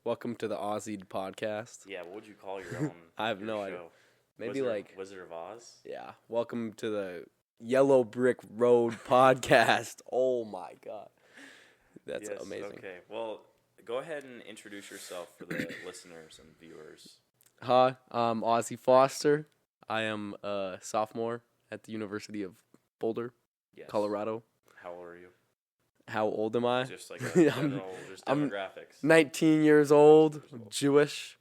Welcome to the Ozzie podcast. Yeah, what would you call your own? I have your no show? idea. Maybe like Wizard of Oz. yeah. Welcome to the Yellow Brick Road podcast. Oh my god, that's Yes, amazing. Okay, well, go ahead and introduce yourself for the listeners and viewers. Hi, I'm Ozzie Foster. I am a sophomore at the University of Boulder, Yes. Colorado. How old are you? How old am I? Just like a general, just I'm demographics. 19 years old. Jewish.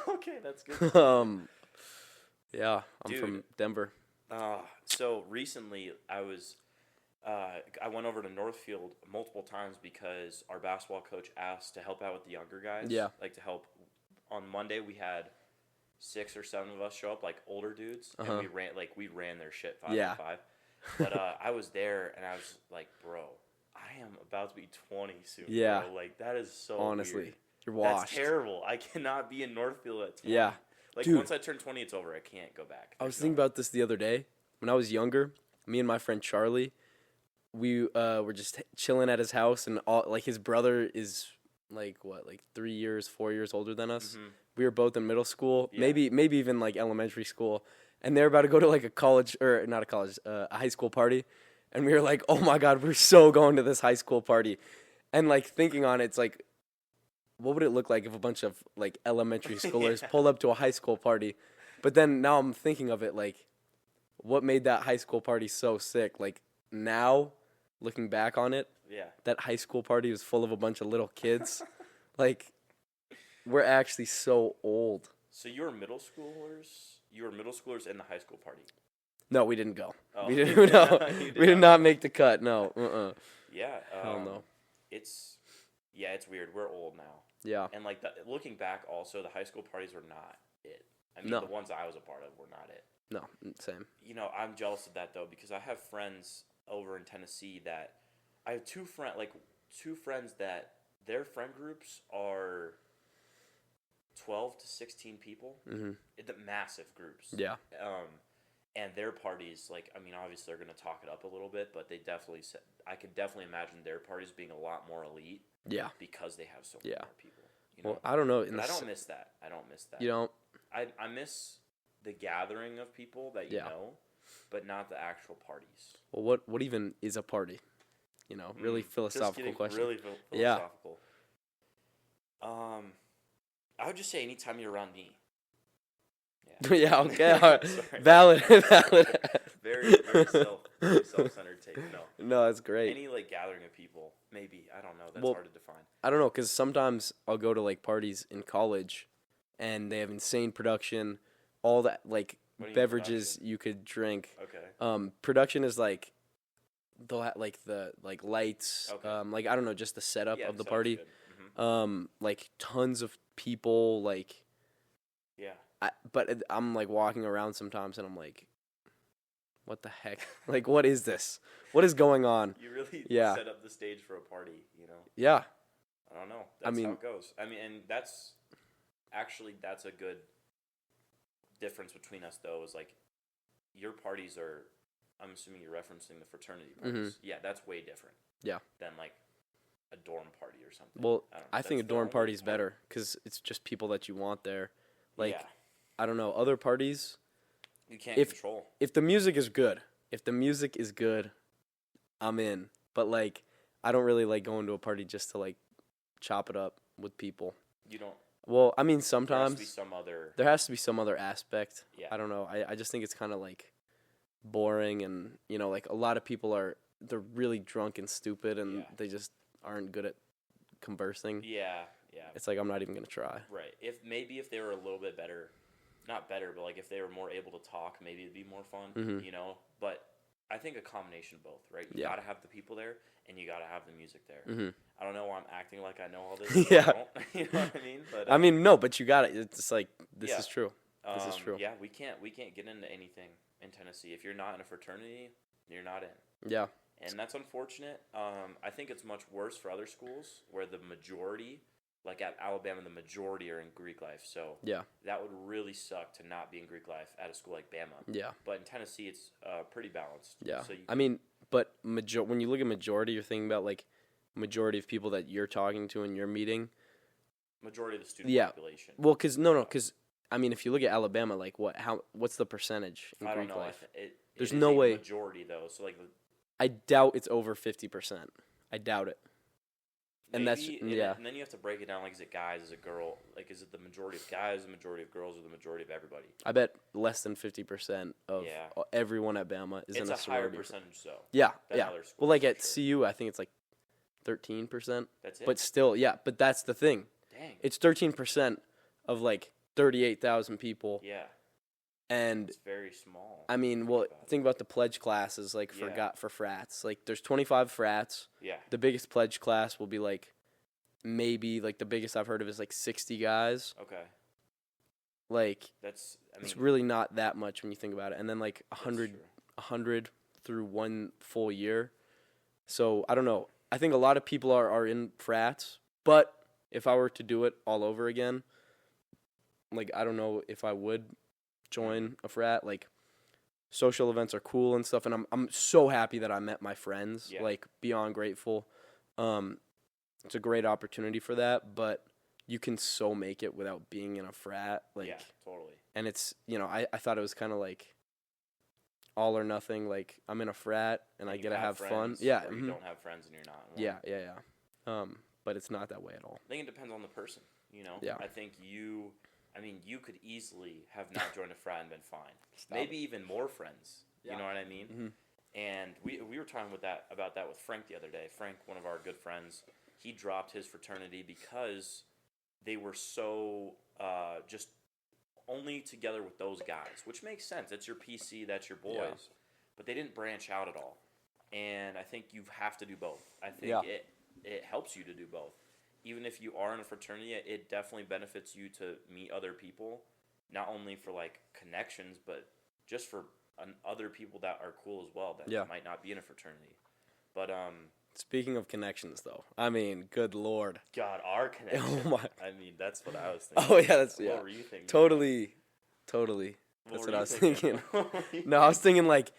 Okay, that's good. Yeah, I'm Dude. from Denver. So recently I went over to Northfield multiple times because our basketball coach asked to help out with the younger guys. Yeah. Like to help. On Monday we had 6 or 7 of us show up, like older dudes, and we ran their shit 5 on 5. But I was there and I was like, bro, I am about to be 20 soon. Yeah. Bro. Like that is so Honestly, weird. you're washed. That's terrible. I cannot be in Northfield at 20. Yeah. Like, Dude. once I turn 20, it's over. I can't go back. I was thinking about this the other day. When I was younger, me and my friend Charlie, we were just chilling at his house, and his brother is like 4 years older than us. Mm-hmm. We were both in middle school, Yeah. maybe even like elementary school, and they were about to go to like a high school party, and we were like, oh my god, we're so going to this high school party, and like thinking on it, it's like, what would it look like if a bunch of like elementary schoolers pulled up to a high school party? But then now I'm thinking of it like, what made that high school party so sick? Like now, looking back on it, Yeah. that high school party was full of a bunch of little kids. Like, we're actually so old. So you were middle schoolers? You were middle schoolers in the high school party? No, we didn't go. Oh. We didn't. No, You we did not make the cut. No. Yeah. Hell no. It's weird. We're old now. Yeah. And like looking back, also the high school parties were not it. I mean, No. the ones I was a part of were not it. No. Same. You know, I'm jealous of that though because I have friends over in Tennessee that I have two friends that their friend groups are 12 to 16 people. Mm-hmm. The massive groups. Yeah. And their parties, like, I mean, obviously they're going to talk it up a little bit, but I could definitely imagine their parties being a lot more elite. Yeah. Because they have so many more people. You know? Well, I don't know. But I don't miss that. You don't? I miss the gathering of people that you know, but not the actual parties. Well, what even is a party? You know, really philosophical question. Really philosophical. I would just say anytime you're around me. Yeah. Okay. All right. Sorry. Valid. Very self-centered take. No, that's great. Any like gathering of people, maybe, I don't know. That's Well, hard to define. I don't know, because sometimes I'll go to like parties in college, and they have insane production, all that like What do you mean beverages production? you could drink. Okay. Production is like the lights, Okay. like I don't know, just the setup Yeah, of the sounds party. good. Mhm. Like tons of people, like. Yeah. But I'm like walking around sometimes, and I'm like, what the heck? Like, what is this? What is going on? You really Yeah. set up the stage for a party, you know? Yeah. I don't know. That's how it goes. I mean, and that's a good difference between us, though, is like your parties are, I'm assuming you're referencing the fraternity parties. Mm-hmm. Yeah, that's way different. Yeah. Than like a dorm party or something. Well, I That's think a the dorm only party is part. better because it's just people that you want there. Like, yeah. I don't know, other parties, You can't if- control. if the music is good, I'm in. But, like, I don't really like going to a party just to, like, chop it up with people. You don't. Well, I mean, There has sometimes to be some other. there has to be some other aspect. Yeah. I don't know. I just think it's kind of, like, boring, and, you know, like, a lot of people they're really drunk and stupid, and Yeah. they just aren't good at conversing. Yeah. It's like, I'm not even going to try. Right. If they were a little bit better, not better, but like if they were more able to talk, maybe it'd be more fun, Mhm. you know? But I think a combination of both, right? You Yeah. gotta have the people there and you gotta have the music there. Mm-hmm. I don't know why I'm acting like I know all this. Yeah. I don't, you know what I mean? But I mean, no, but you got it. It's just like, this yeah. is true. This is true. Yeah, we can't get into anything in Tennessee. If you're not in a fraternity, you're not in. Yeah. And that's unfortunate. I think it's much worse for other schools where the majority, like at Alabama, the majority are in Greek life. So Yeah. that would really suck to not be in Greek life at a school like Bama. Yeah. But in Tennessee, it's pretty balanced. Yeah. So I mean, but when you look at majority, you're thinking about like majority of people that you're talking to and you're meeting. Majority of the student population. Well, because I mean, if you look at Alabama, like what's the percentage in I don't Greek know. life? There's no way. Majority though, so like. I doubt it's over 50%. I doubt it. Maybe, and that's And then you have to break it down. Like, is it guys? Is it girl? Like, is it the majority of guys, the majority of girls, or the majority of everybody? I bet less than 50% of everyone at Bama is in a sorority. It's a higher percentage, though. Yeah, than other schools, well, like at sure. CU, I think it's like 13%. That's it. But still, but that's the thing. Dang. It's 13% of like 38,000 people. Yeah. And it's very small. I mean, well, think about the pledge classes, like for frats. Like, there's 25 frats. Yeah. The biggest pledge class will be like maybe like the biggest I've heard of is like 60 guys. Okay. Like it's really not that much when you think about it. And then like 100 through one full year. So I don't know. I think a lot of people are in frats, but if I were to do it all over again, like I don't know if I would join a frat. Like, social events are cool and stuff, and I'm so happy that I met my friends. Yeah. Like, beyond grateful. It's a great opportunity for that, but you can so make it without being in a frat. Like, yeah, totally. And it's, I thought it was kind of like all or nothing. Like, I'm in a frat and I get to have fun. Yeah. Or you don't have friends and you're not. Yeah. But it's not that way at all. I think it depends on the person, Yeah. I think you could easily have not joined a frat and been fine. Maybe even more friends. Yeah. You know what I mean? Mm-hmm. And we were talking about that with Frank the other day. Frank, one of our good friends, he dropped his fraternity because they were so just only together with those guys, which makes sense. That's your PC, that's your boys. Yeah. But they didn't branch out at all. And I think you have to do both. I think it helps you to do both. Even if you are in a fraternity, it definitely benefits you to meet other people, not only for like connections, but just for other people that are cool as well that might not be in a fraternity. But speaking of connections, though, I mean, good Lord, God, our connection. Oh my! I mean, that's what I was thinking. Oh yeah, What were you thinking? Totally. That's what I was thinking. No, I was thinking like,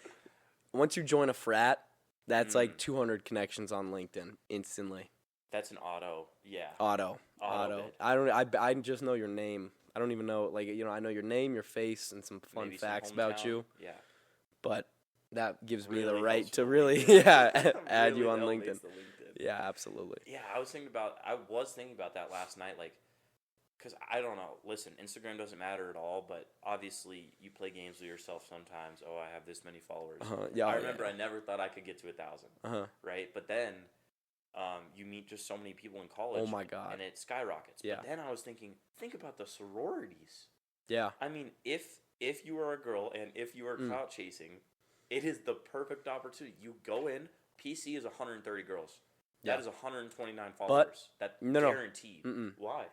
once you join a frat, that's like 200 connections on LinkedIn instantly. That's an auto, yeah. Auto. I just know your name. I don't even know, like, I know your name, your face, and some fun maybe facts some about you. Yeah. But that gives me the Really right helps to you on really, LinkedIn. add Really you on elevates LinkedIn. the LinkedIn. Yeah, absolutely. Yeah, I was thinking about that last night, like, because I don't know. Listen, Instagram doesn't matter at all, but obviously you play games with yourself sometimes. Oh, I have this many followers. Yeah, I remember I never thought I could get to 1,000. Right, but then you meet just so many people in college. Oh my God! And it skyrockets. Yeah. But then I was thinking, think about the sororities. Yeah. I mean, if you are a girl and if you are clout chasing, it is the perfect opportunity. You go in. PC is 130 girls. That is 129 followers. Guaranteed. No. Why?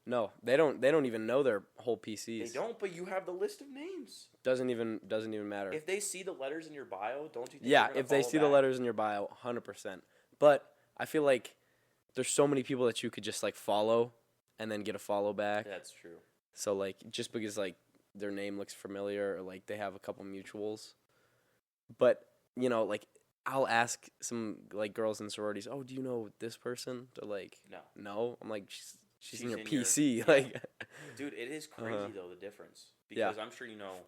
No, they don't even know their whole PCs. They don't, but you have the list of names. Doesn't even matter. If they see the letters in your bio, don't you think Yeah, if they see the letters in your bio, 100%. But I feel like there's so many people that you could just like follow and then get a follow back. That's true. So like just because like their name looks familiar or like they have a couple mutuals. But, like I'll ask some like girls in sororities, "Oh, do you know this person?" They're like, "No." I'm like, She's in your PC, like. Dude, it is crazy though, the difference, because I'm sure you know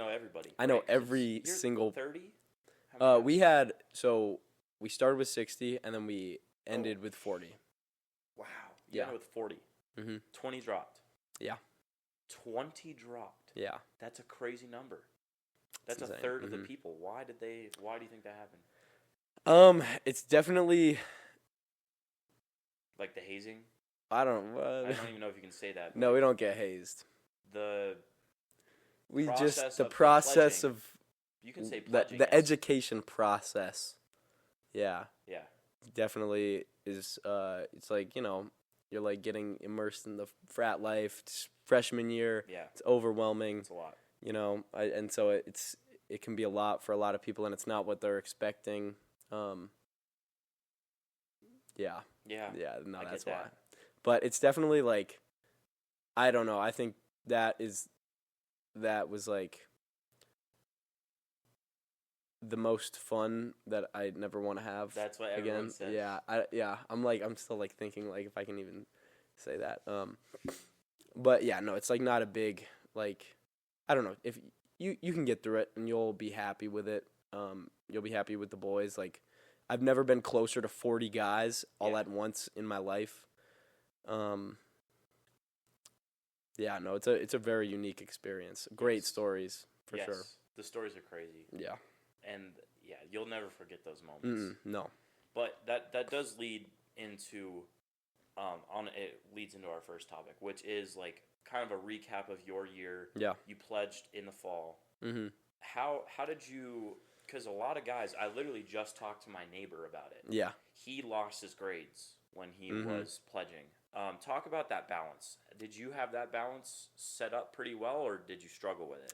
everybody. I know every single. 30. We started with 60 and then we ended with 40. Wow. You ended with 40. 20 dropped. Yeah. 20 dropped. Yeah. That's a crazy number. That's a third of the people. Why do you think that happened? It's definitely like the hazing. I don't even know if you can say that. No, we don't get hazed. The process of you can say pledging. The education process. Yeah. Yeah. Definitely is it's like, you're like getting immersed in the frat life. It's freshman year. Yeah. It's overwhelming. It's a lot. And so it can be a lot for a lot of people and it's not what they're expecting. Yeah. Yeah. Yeah, no, that's why. That. But it's definitely like, I don't know. I think that was like the most fun that I'd never want to have. That's what everyone says. Yeah. I'm still like thinking like if I can even say that. But yeah, no, it's like not a big, like, I don't know, if you can get through it and you'll be happy with it. You'll be happy with the boys. Like, I've never been closer to 40 guys all at once in my life. Yeah, no, it's a very unique experience. Great stories, for sure. The stories are crazy. Yeah. And, yeah, you'll never forget those moments. No. But that does lead into, it leads into our first topic, which is, like, kind of a recap of your year. Yeah. You pledged in the fall. Mm-hmm. How did you, because a lot of guys, I literally just talked to my neighbor about it. Yeah. He lost his grades when he was pledging. Talk about that balance. Did you have that balance set up pretty well, or did you struggle with it?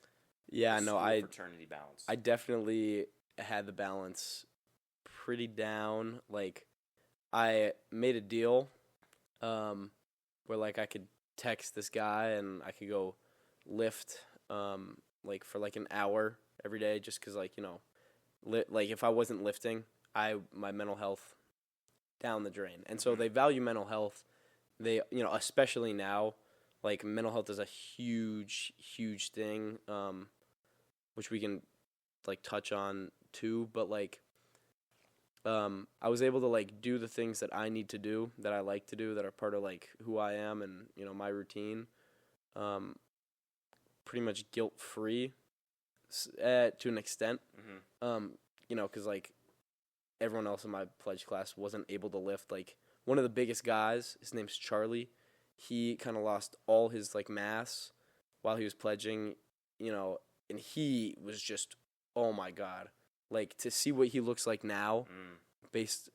Yeah, no, fraternity balance. I definitely had the balance pretty down. Like, I made a deal where, like, I could text this guy and I could go lift like for like an hour every day, just because, like, you know, like if I wasn't lifting, my mental health down the drain. And so they value mental health. They, you know, especially now, like, mental health is a huge thing, which we can, like, touch on too. But, like, I was able to, like, do the things that I need to do, that I like to do, that are part of, like, who I am and, you know, my routine, pretty much guilt-free to an extent. You know, because, like, everyone else in my pledge class wasn't able to lift. Like, one of the biggest guys, his name's Charlie, he kind of lost all his, like, mass while he was pledging, you know, and he was just, oh my God. Like, to see what he looks like now, based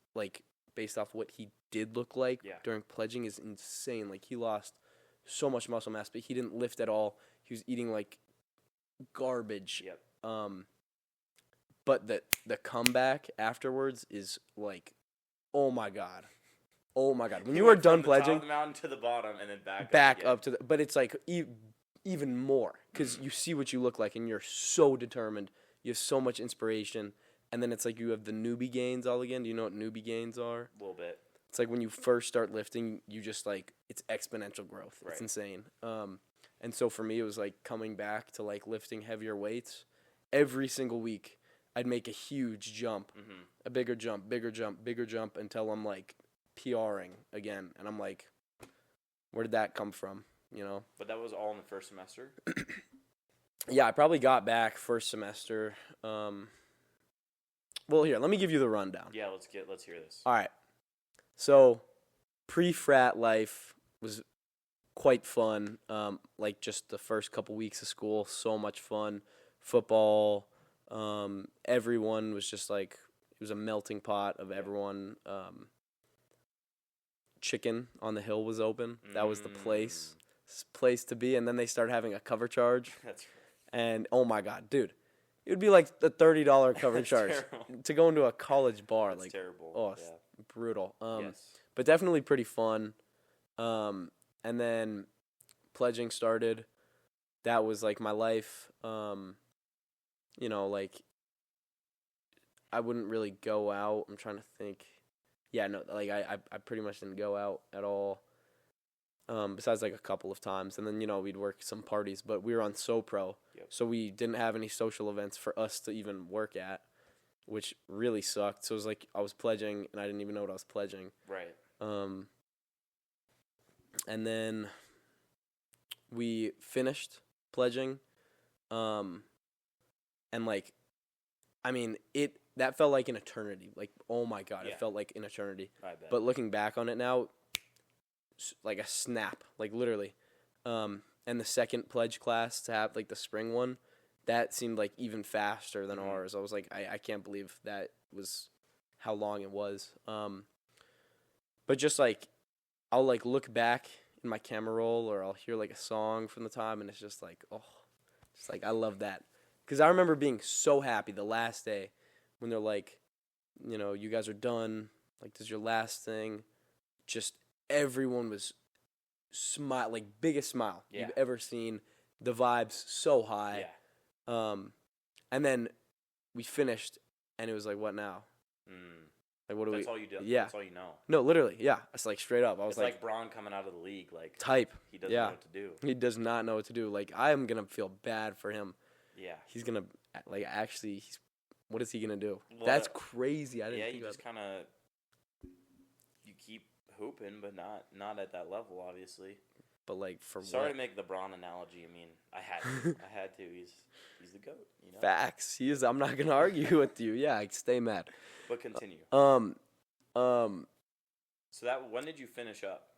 off what he did look like during pledging, is insane. Like, he lost so much muscle mass, but he didn't lift at all. He was eating, like, garbage. But the comeback afterwards is, like, oh my God. Oh my God. When you are done pledging, top of the mountain to the bottom and then back up to the, but it's like even more, because you see what you look like and you're so determined. You have so much inspiration, and then it's like you have the newbie gains all again. Do you know what newbie gains are? A little bit. It's like when you first start lifting, you just, like, it's exponential growth. It's insane. And so for me, it was like coming back to, like, lifting heavier weights every single week. I'd make a huge jump, a bigger jump, until I'm, like, PRing again. And I'm like, where did that come from, you know? But that was all in the first semester? Yeah, I probably got back first semester. Well, here, let me give you the rundown. Yeah, let's hear this. All right. So, pre-frat life was quite fun. Like, just the first couple weeks of school, so much fun. Football, everyone was just, like, it was a melting pot of everyone. Chicken on the Hill was open. That was the place to be. And then they started having a cover charge. That's right. And, oh my God, dude, it would be like the $30 cover charge to go into a college bar. That's like, terrible. Oh, brutal. Yes. But definitely pretty fun. And then pledging started. That was, like, my life. You know, like, I wouldn't really go out. I'm trying to think. Yeah, no, like, I pretty much didn't go out at all. Besides, like, a couple of times. And then, you know, we'd work some parties. But we were on SoPro. So we didn't have any social events for us to even work at, which really sucked. So it was like I was pledging, and I didn't even know what I was pledging. Right. And then we finished pledging. And, like, I mean, that felt like an eternity. Like, oh my God, it felt like an eternity. I bet. But looking back on it now, like a snap, like, literally. And the second pledge class to have, like, the spring one, that seemed like even faster than ours. I was like, I can't believe that was how long it was. But just, like, I'll, like, look back in my camera roll, or I'll hear, like, a song from the time, and it's just like, oh, just like, I love that. Because I remember being so happy the last day when they're like, you know, you guys are done. Like, this is your last thing. Just everyone was like, biggest smile you've ever seen. The vibes so high. And then we finished, and it was like, what now? Like, what do we? That's all you do. Yeah. That's all you know. No, literally, yeah. It's like straight up. I was It's like Braun coming out of the league, like type. He doesn't know what to do. He does not know what to do. Like, I am gonna feel bad for him. Yeah. He's gonna like actually. What is he gonna do? Well, That's crazy. I didn't. Yeah, think you just kind of you keep hooping, but not at that level, obviously. But like for Sorry to make the Braun analogy. I mean, I had to. I had to. He's the GOAT. You know. Facts. He is. I'm not gonna argue with you. Yeah, stay mad. But continue. So that when did you finish up?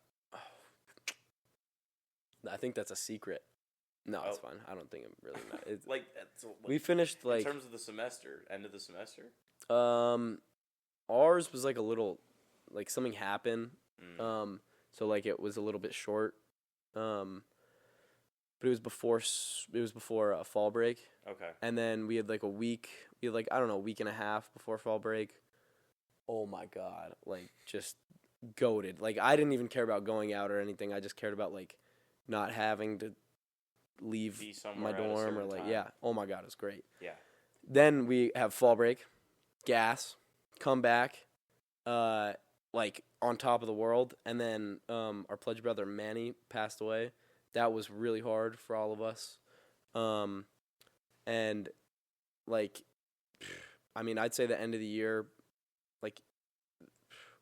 I think that's a secret. No, it's fine. I don't think it really matters. Like we finished like in terms of the semester, end of the semester. Ours was like a little, like something happened. So like it was a little bit short. But it was before fall break. Okay. And then we had like a week. We had like I don't know, a week and a half before fall break. Oh my god, like just goated. Like I didn't even care about going out or anything. I just cared about like not having to leave my dorm or like time. Oh my god, it was great. Yeah. Then we have fall break, gas, come back, like on top of the world, and then our pledge brother Manny passed away. That was really hard for all of us, and like, I mean, I'd say the end of the year, like,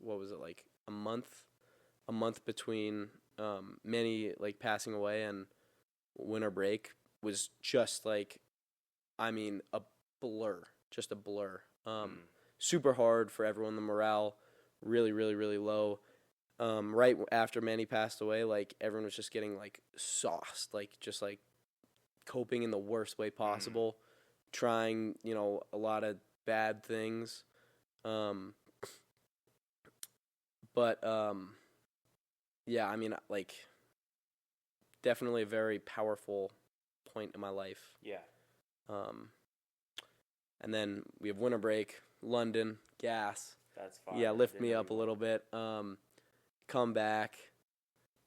what was it like a month between Manny like passing away and winter break was just like, I mean, a blur. Super hard for everyone. The morale really, really, really low. Right after Manny passed away, like everyone was just getting like sauced, like just like coping in the worst way possible, trying, you know, a lot of bad things. But yeah, I mean, like definitely a very powerful point in my life. Yeah. And then we have winter break, London, gas. That's fine. Yeah, lift me up a little bit. Come back,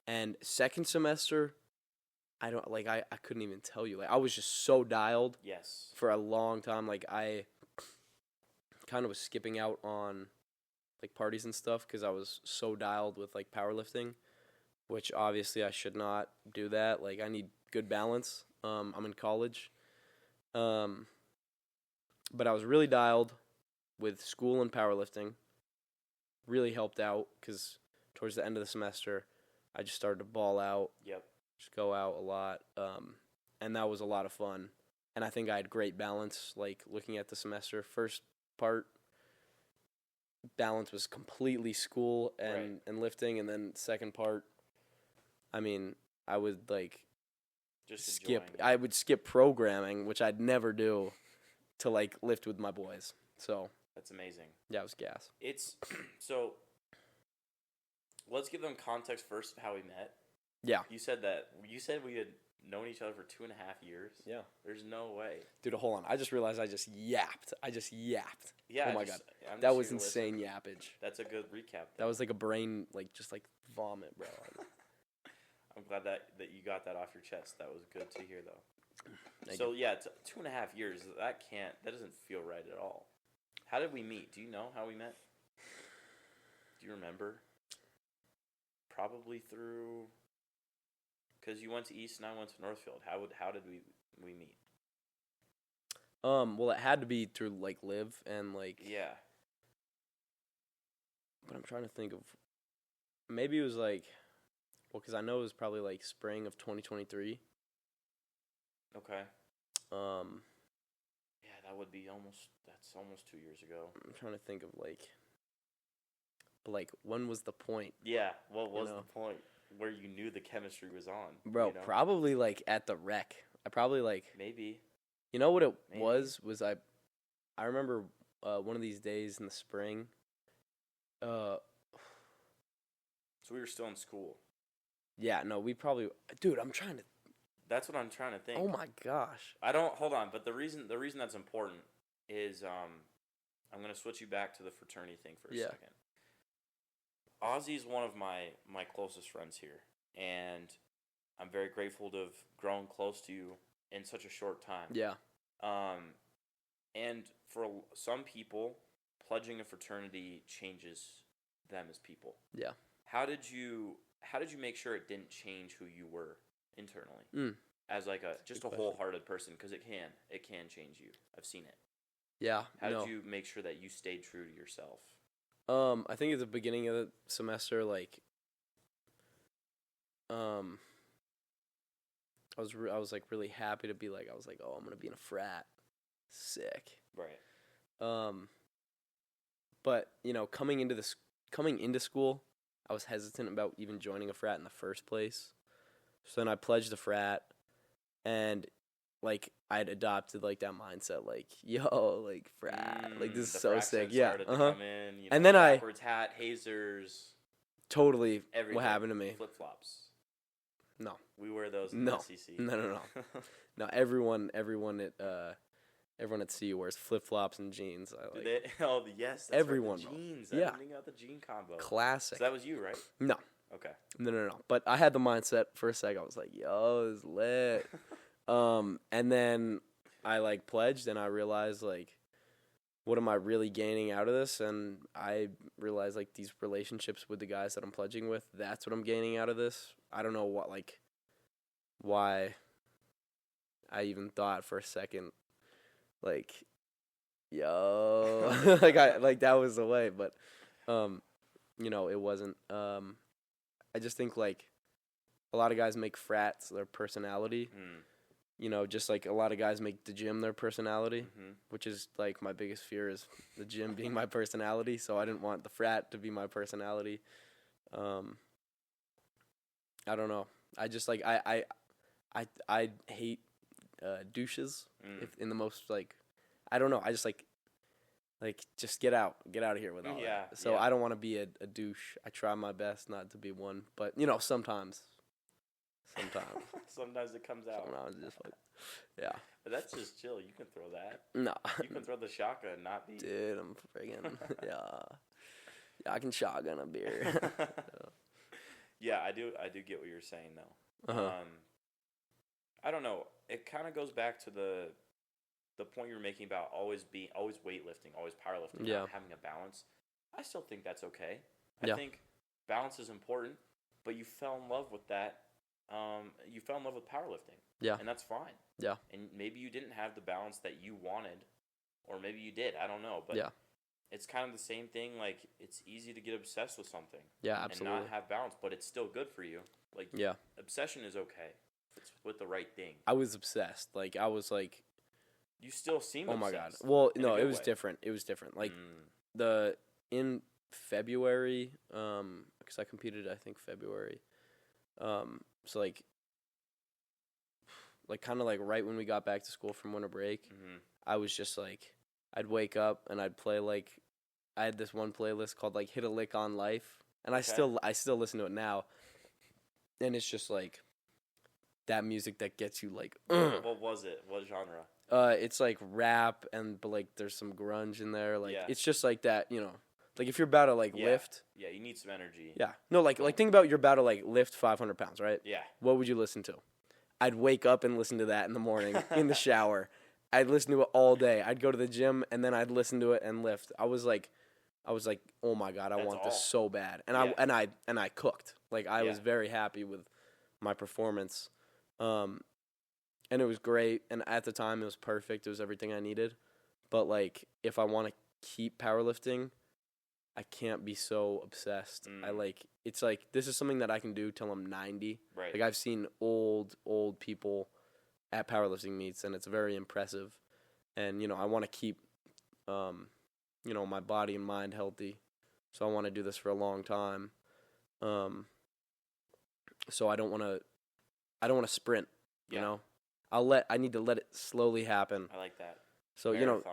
and second semester, I couldn't even tell you. Like I was just so dialed. Yes. For a long time, like I kind of was skipping out on like parties and stuff because I was so dialed with like powerlifting, which obviously I should not do that. Like I need good balance. I'm in college. But I was really dialed with school and powerlifting. Really helped out because towards the end of the semester, I just started to ball out. Yep. Just go out a lot. And that was a lot of fun. And I think I had great balance, like looking at the semester. First part, balance was completely school and lifting. And then second part, I mean, I would like just I would skip programming, which I'd never do, to like lift with my boys. So that's amazing. Yeah, it was gas. It's so. Let's give them context first of how we met. Yeah. You said we had known each other for 2.5 years. Yeah. There's no way. Dude, hold on. I just realized I just yapped. Yeah. Oh my god. That was insane yappage. That's a good recap. That was like a brain, like just like vomit, bro. I'm glad that you got that off your chest. That was good to hear, though. So yeah, 2.5 years. That doesn't feel right at all. How did we meet? Do you know how we met? Do you remember? Probably through, because you went to East and I went to Northfield. How did we meet? Well, it had to be through like Liv and like yeah. But I'm trying to think of, maybe it was like, well, because I know it was probably like spring of 2023. Okay. Yeah, that's almost 2 years ago. I'm trying to think of like. But, like, when was the point? Yeah, what was the point where you knew the chemistry was on? Bro, you know? Probably, like, at the rec. I probably, like... Maybe. You know what it was I remember one of these days in the spring. So we were still in school. Yeah, no, we probably... Dude, I'm trying to... That's what I'm trying to think. Oh, my gosh. Hold on, but the reason that's important is I'm going to switch you back to the fraternity thing for a second. Ozzie's one of my closest friends here, and I'm very grateful to have grown close to you in such a short time. Yeah. And for some people, pledging a fraternity changes them as people. Yeah. How did you make sure it didn't change who you were internally as like just a wholehearted person? Because it can change you. I've seen it. Yeah. How did you make sure that you stayed true to yourself? I think at the beginning of the semester, like, I was like really happy to be like, I was like, oh, I'm gonna be in a frat, sick. Right. But coming into school, I was hesitant about even joining a frat in the first place. So then I pledged a frat, and like I'd adopted like that mindset, like, yo, like frat, like this is so sick. Yeah. Come in, and then backwards hat, hazers. Totally. Everything. What happened to me? Flip flops. No. We wear those in the SEC. No. No, everyone at CU wears flip flops and jeans. Oh yes, that's everyone. Right, the jeans. Yeah. I didn't got the jean combo. Classic. So that was you, right? No. Okay. No. But I had the mindset for a second. I was like, yo, this is lit. And then I like pledged, and I realized like, what am I really gaining out of this? And I realized like these relationships with the guys that I'm pledging with, that's what I'm gaining out of this. I don't know why I even thought for a second, like, yo, that was the way, but, it wasn't. I just think like a lot of guys make frats their personality. Just like a lot of guys make the gym their personality, which is like my biggest fear is the gym being my personality. So I didn't want the frat to be my personality. I don't know. I just like I hate douches in the most like, I don't know. I just like just get out of here with all that. So I don't want to be a douche. I try my best not to be one, but sometimes. Sometimes it comes out. Sometimes just like, yeah. But that's just chill. You can throw that. No. You can throw the shotgun and not be. Dude, I'm friggin' yeah. I can shotgun a beer. Yeah, I do get what you're saying though. I don't know. It kind of goes back to the point you were making about always weightlifting, always powerlifting, not having a balance. I still think that's okay. I think balance is important, but you fell in love with that. You fell in love with powerlifting. Yeah. And that's fine. Yeah. And maybe you didn't have the balance that you wanted, or maybe you did. I don't know. But it's kind of the same thing. Like, it's easy to get obsessed with something. Yeah, absolutely. And not have balance, but it's still good for you. Like, obsession is okay. It's with the right thing. I was obsessed. Like, I was like. You still seem obsessed. Oh, my God. Well, no, it was different. It was different. Like, in February, because I competed, I think, February. So like kind of like right when we got back to school from winter break, I was just like, I'd wake up and I'd play like, I had this one playlist called like Hit a Lick on Life, and I still listen to it now, and it's just like that music that gets you like. What was it? What genre? It's like rap but like there's some grunge in there. Like it's just like that, Like if you're about to like lift. Yeah, you need some energy. Yeah. No, like think about you're about to like lift 500 pounds, right? Yeah. What would you listen to? I'd wake up and listen to that in the morning in the shower. I'd listen to it all day. I'd go to the gym and then I'd listen to it and lift. I was like, oh my God, I want this so bad. And I cooked. Like I was very happy with my performance. And it was great. And at the time it was perfect. It was everything I needed. But like if I want to keep powerlifting, I can't be so obsessed. It's like, this is something that I can do till I'm 90. Right. Like, I've seen old people at powerlifting meets, and it's very impressive. And, I want to keep, my body and mind healthy. So I want to do this for a long time. So I don't want to sprint, you know? I need to let it slowly happen. I like that. So, Marathon.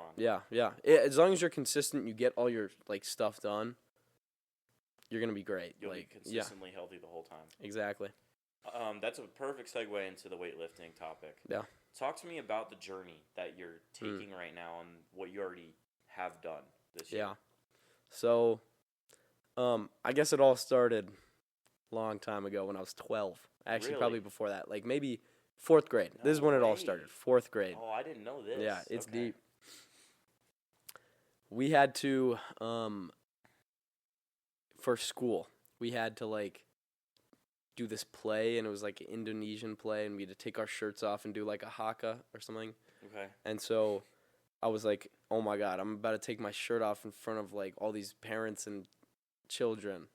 As long as you're consistent, you get all your, like, stuff done, you're going to be great. You'll be consistently healthy the whole time. Exactly. That's a perfect segue into the weightlifting topic. Yeah. Talk to me about the journey that you're taking right now and what you already have done this year. Yeah. So, I guess it all started a long time ago when I was 12. Actually, probably before that. Like, maybe 4th grade. This is when it all started. 4th grade. Oh, I didn't know this. Yeah, it's deep. we had to for school we had to like do this play, and it was like an Indonesian play, and we had to take our shirts off and do like a haka or something. Okay. And so I was like, oh my God, I'm about to take my shirt off in front of like all these parents and children.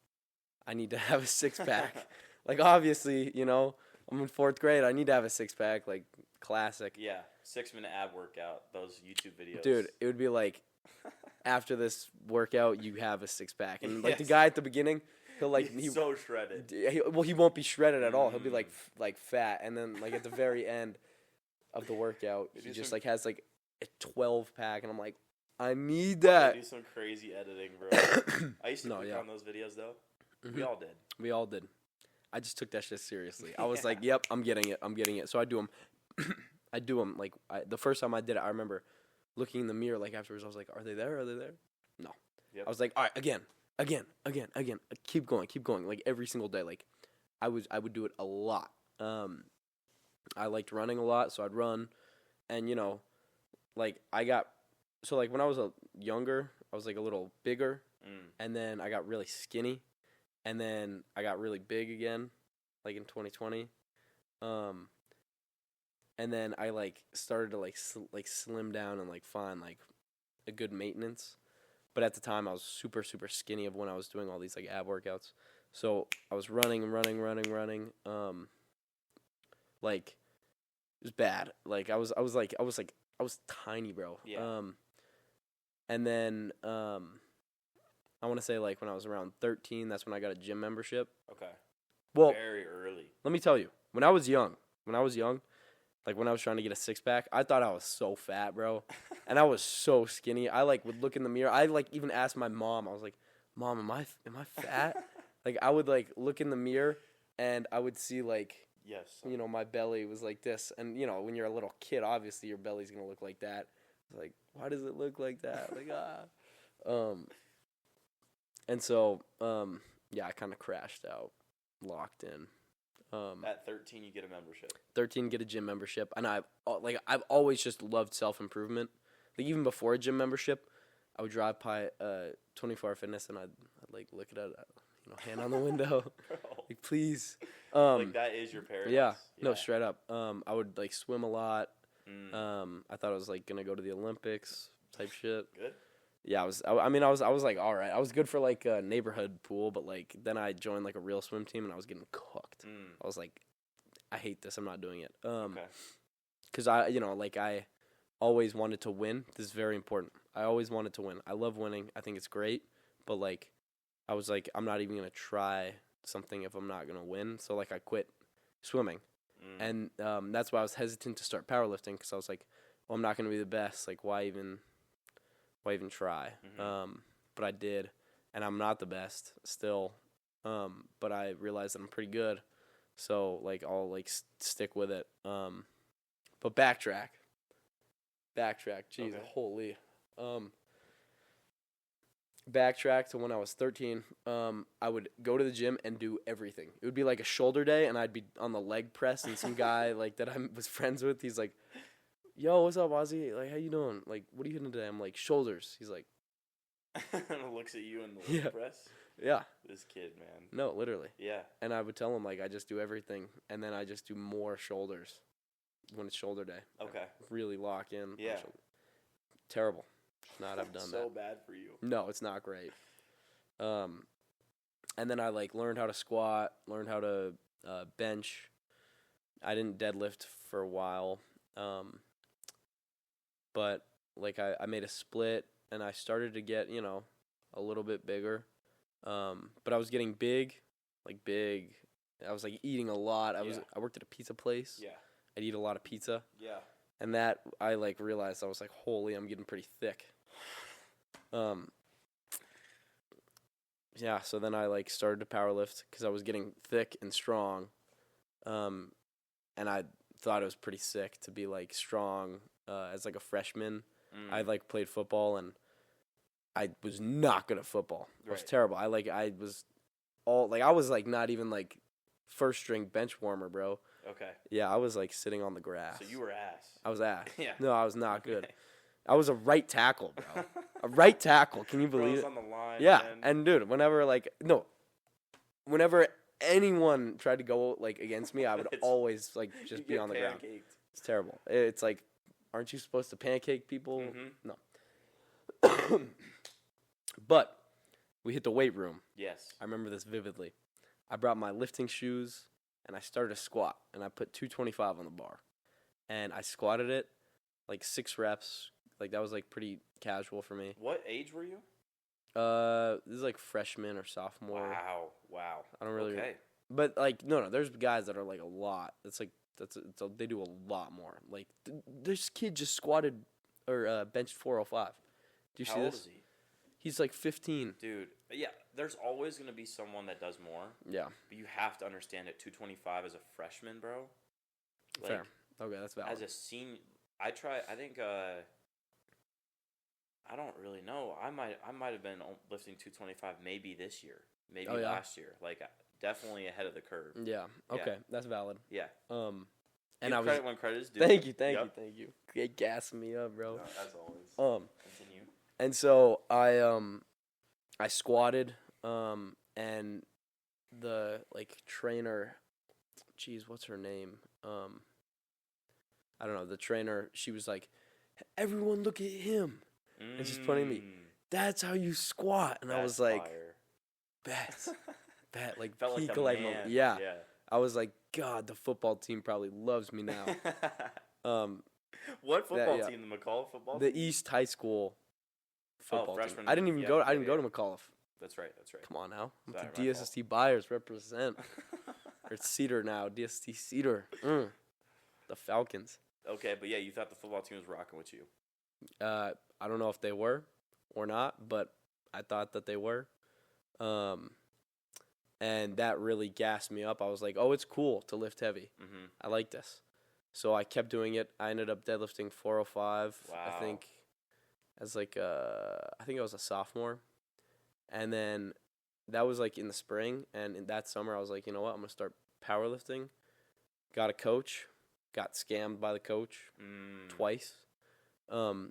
I need to have a six-pack. Like, obviously, you know, I'm in 4th grade. I need to have a six-pack, like, classic. Yeah, 6-minute ab workout, those YouTube videos. Dude, it would be like, after this workout, you have a six-pack. And, like, Yes. the guy at the beginning, he'll, like... He's so shredded. He won't be shredded at all. He'll be, like fat. And then, like, at the very end of the workout, he just, like, has, like, a 12-pack. And I'm like, I need that. I do some crazy editing, bro. I used to click on those videos, though. Mm-hmm. We all did. We all did. I just took that shit seriously. I was like, yep, I'm getting it. So I do them. I do them. Like, the first time I did it, I remember looking in the mirror, like, afterwards, I was like, are they there? No. Yep. I was like, all right, again. Keep going. Like, every single day. Like, I would do it a lot. I liked running a lot, so I'd run. And, you know, like, so, like, when I was younger, I was, like, a little bigger. And then I got really skinny. And then I got really big again, like in 2020. And then I like started to like slim down and like find like a good maintenance. But at the time I was super skinny of when I was doing all these like ab workouts. So I was running. Like it was bad. Like I was tiny, bro. Yeah. And then I want to say, like, when I was around 13, that's when I got a gym membership. Okay. Well, very early. Let me tell you, when I was young, like, when I was trying to get a six-pack, I thought I was so fat, bro. And I was so skinny. I, like, would look in the mirror. I, like, even asked my mom. I was like, Mom, am I fat? Like, I would, like, look in the mirror, and I would see, like, yes, you know, my belly was like this. And, you know, when you're a little kid, obviously your belly's going to look like that. Like, why does it look like that? Like, And so, yeah, I kind of crashed out, locked in. At 13, you get a membership. 13, get a gym membership, and I've always just loved self-improvement. Like, even before a gym membership, I would drive by 24-Hour Fitness, and I'd like look at it, you know, hand on the window, like, please. Like, that is your paradise. Yeah, no, straight up. I would like swim a lot. I thought I was like gonna go to the Olympics type shit. Good. Yeah, I was like, all right. I was good for, like, a neighborhood pool, but, like, then I joined, like, a real swim team, and I was getting cooked. I was like, I hate this. I'm not doing it. Okay. Because I always wanted to win. This is very important. I always wanted to win. I love winning. I think it's great. But, like, I was like, I'm not even going to try something if I'm not going to win. So, like, I quit swimming. And that's why I was hesitant to start powerlifting, because I was like, well, I'm not going to be the best. Like, why even try? But I did, and I'm not the best still, but I realized that I'm pretty good, so, like, I'll, like, stick with it. But backtrack, jeez, holy, backtrack to when I was 13. I would go to the gym and do everything. It would be like a shoulder day, and I'd be on the leg press, and some guy, like, that I was friends with, he's like, yo, what's up, Ozzie? Like, how you doing? Like, what are you hitting today? I'm like, shoulders. He's like... Looks at you in the leg press? Yeah. This kid, man. No, literally. Yeah. And I would tell him, like, I just do everything, and then I just do more shoulders when it's shoulder day. Okay. I really lock in. Yeah. Terrible. Not have done that. So bad for you. No, it's not great. And then I, like, learned how to squat, learned how to bench. I didn't deadlift for a while. But, like, I made a split, and I started to get, you know, a little bit bigger. But I was getting big. I was, like, eating a lot. I worked at a pizza place. Yeah. I'd eat a lot of pizza. Yeah. And that, I, like, realized, I was like, holy, I'm getting pretty thick. Yeah, so then I, like, started to powerlift because I was getting thick and strong. And I thought it was pretty sick to be, like, strong as, like, a freshman. I, like, played football, and I was not good at football. I was terrible. I was not even, like, first-string bench warmer, bro. Okay. Yeah, I was, like, sitting on the grass. So you were ass. I was ass. Yeah. No, I was not good. I was a right tackle, bro. A right tackle. Can you believe it? On the line, yeah. man. And dude, whenever anyone tried to go like against me, I would always like just be on the ground. It's terrible. It's like, aren't you supposed to pancake people? Mm-hmm. No. But we hit the weight room. Yes. I remember this vividly. I brought my lifting shoes and I started a squat and I put 225 on the bar. And I squatted it like 6 reps. Like that was like pretty casual for me. What age were you? This is like freshman or sophomore. Wow. I don't really. Okay. But like no, there's guys that are like a lot. It's like they do a lot more. Like this kid just squatted or benched 405. Do you see this? How old is he? He's like 15. Dude, yeah, there's always going to be someone that does more. Yeah. But you have to understand at 225 as a freshman, bro. Like, fair. Okay, that's valid. As a senior, I think, I don't really know. I might have been lifting 225 maybe this year, maybe last year. Like, definitely ahead of the curve. Yeah. Okay, that's valid. Yeah. And give I was credit when credit is due. Thank you. It gassed me up, bro. No, as always. Continue. And so I squatted, and the like trainer, geez, what's her name? I don't know. The trainer, she was like, "Everyone, look at him," and she's pointing at me. That's how you squat, and I was like, "Bet, like felt peak like life man. moment." Yeah, I was like, "God, the football team probably loves me now." What football team? The McAuliffe football team? The East High School football team. freshman. I didn't even go. I didn't go to McAuliffe. That's right. Come on now. I'm the DSST Buyers represent. Or it's Cedar now. DSST Cedar. The Falcons. Okay, but yeah, you thought the football team was rocking with you. I don't know if they were or not, but I thought that they were. And that really gassed me up. I was like, oh, it's cool to lift heavy. Mm-hmm. I like this. So I kept doing it. I ended up deadlifting 405. Wow. I think as like I think I was a sophomore. And then that was like in the spring, and in that summer I was like, you know what, I'm going to start powerlifting. Got a coach. Got scammed by the coach twice.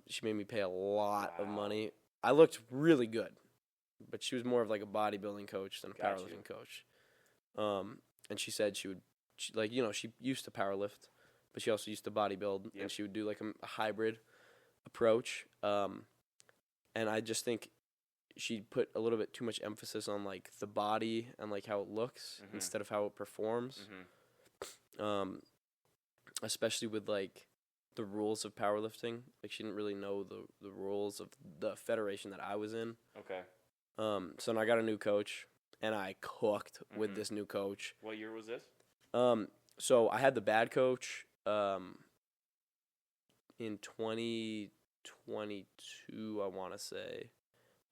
She made me pay a lot of money. I looked really good, but she was more of like a bodybuilding coach than a powerlifting coach. And she said she used to powerlift, but she also used to bodybuild, and she would do like a hybrid approach. And I just think she put a little bit too much emphasis on like the body and like how it looks instead of how it performs. Especially with like the rules of powerlifting. Like she didn't really know the rules of the federation that I was in. Okay. So then I got a new coach, and I cooked with this new coach. What year was this? So I had the bad coach in 2022, I want to say.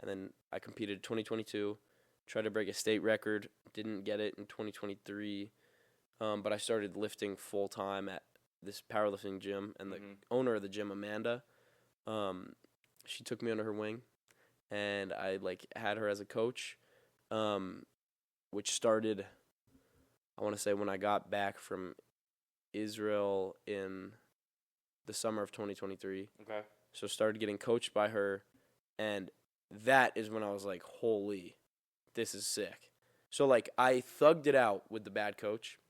And then I competed in 2022, tried to break a state record, didn't get it in 2023. But I started lifting full time at this powerlifting gym, and the owner of the gym, Amanda, she took me under her wing, and I like had her as a coach, which started, I want to say, when I got back from Israel in the summer of 2023. Okay. So started getting coached by her, and that is when I was like, holy, this is sick. So like I thugged it out with the bad coach.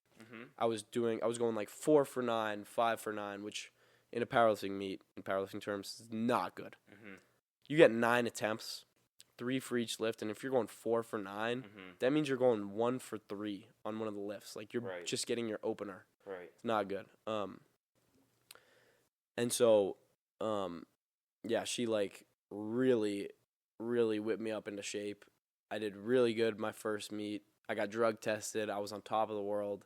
I was going like 4 for 9, 5 for 9, which in a powerlifting meet, in powerlifting terms, is not good. You get 9 attempts, 3 for each lift, and if you're going 4 for 9, that means you're going 1 for 3 on one of the lifts. Like you're just getting your opener. Right. It's not good. And so, she like really, really whipped me up into shape. I did really good my first meet. I got drug tested. I was on top of the world.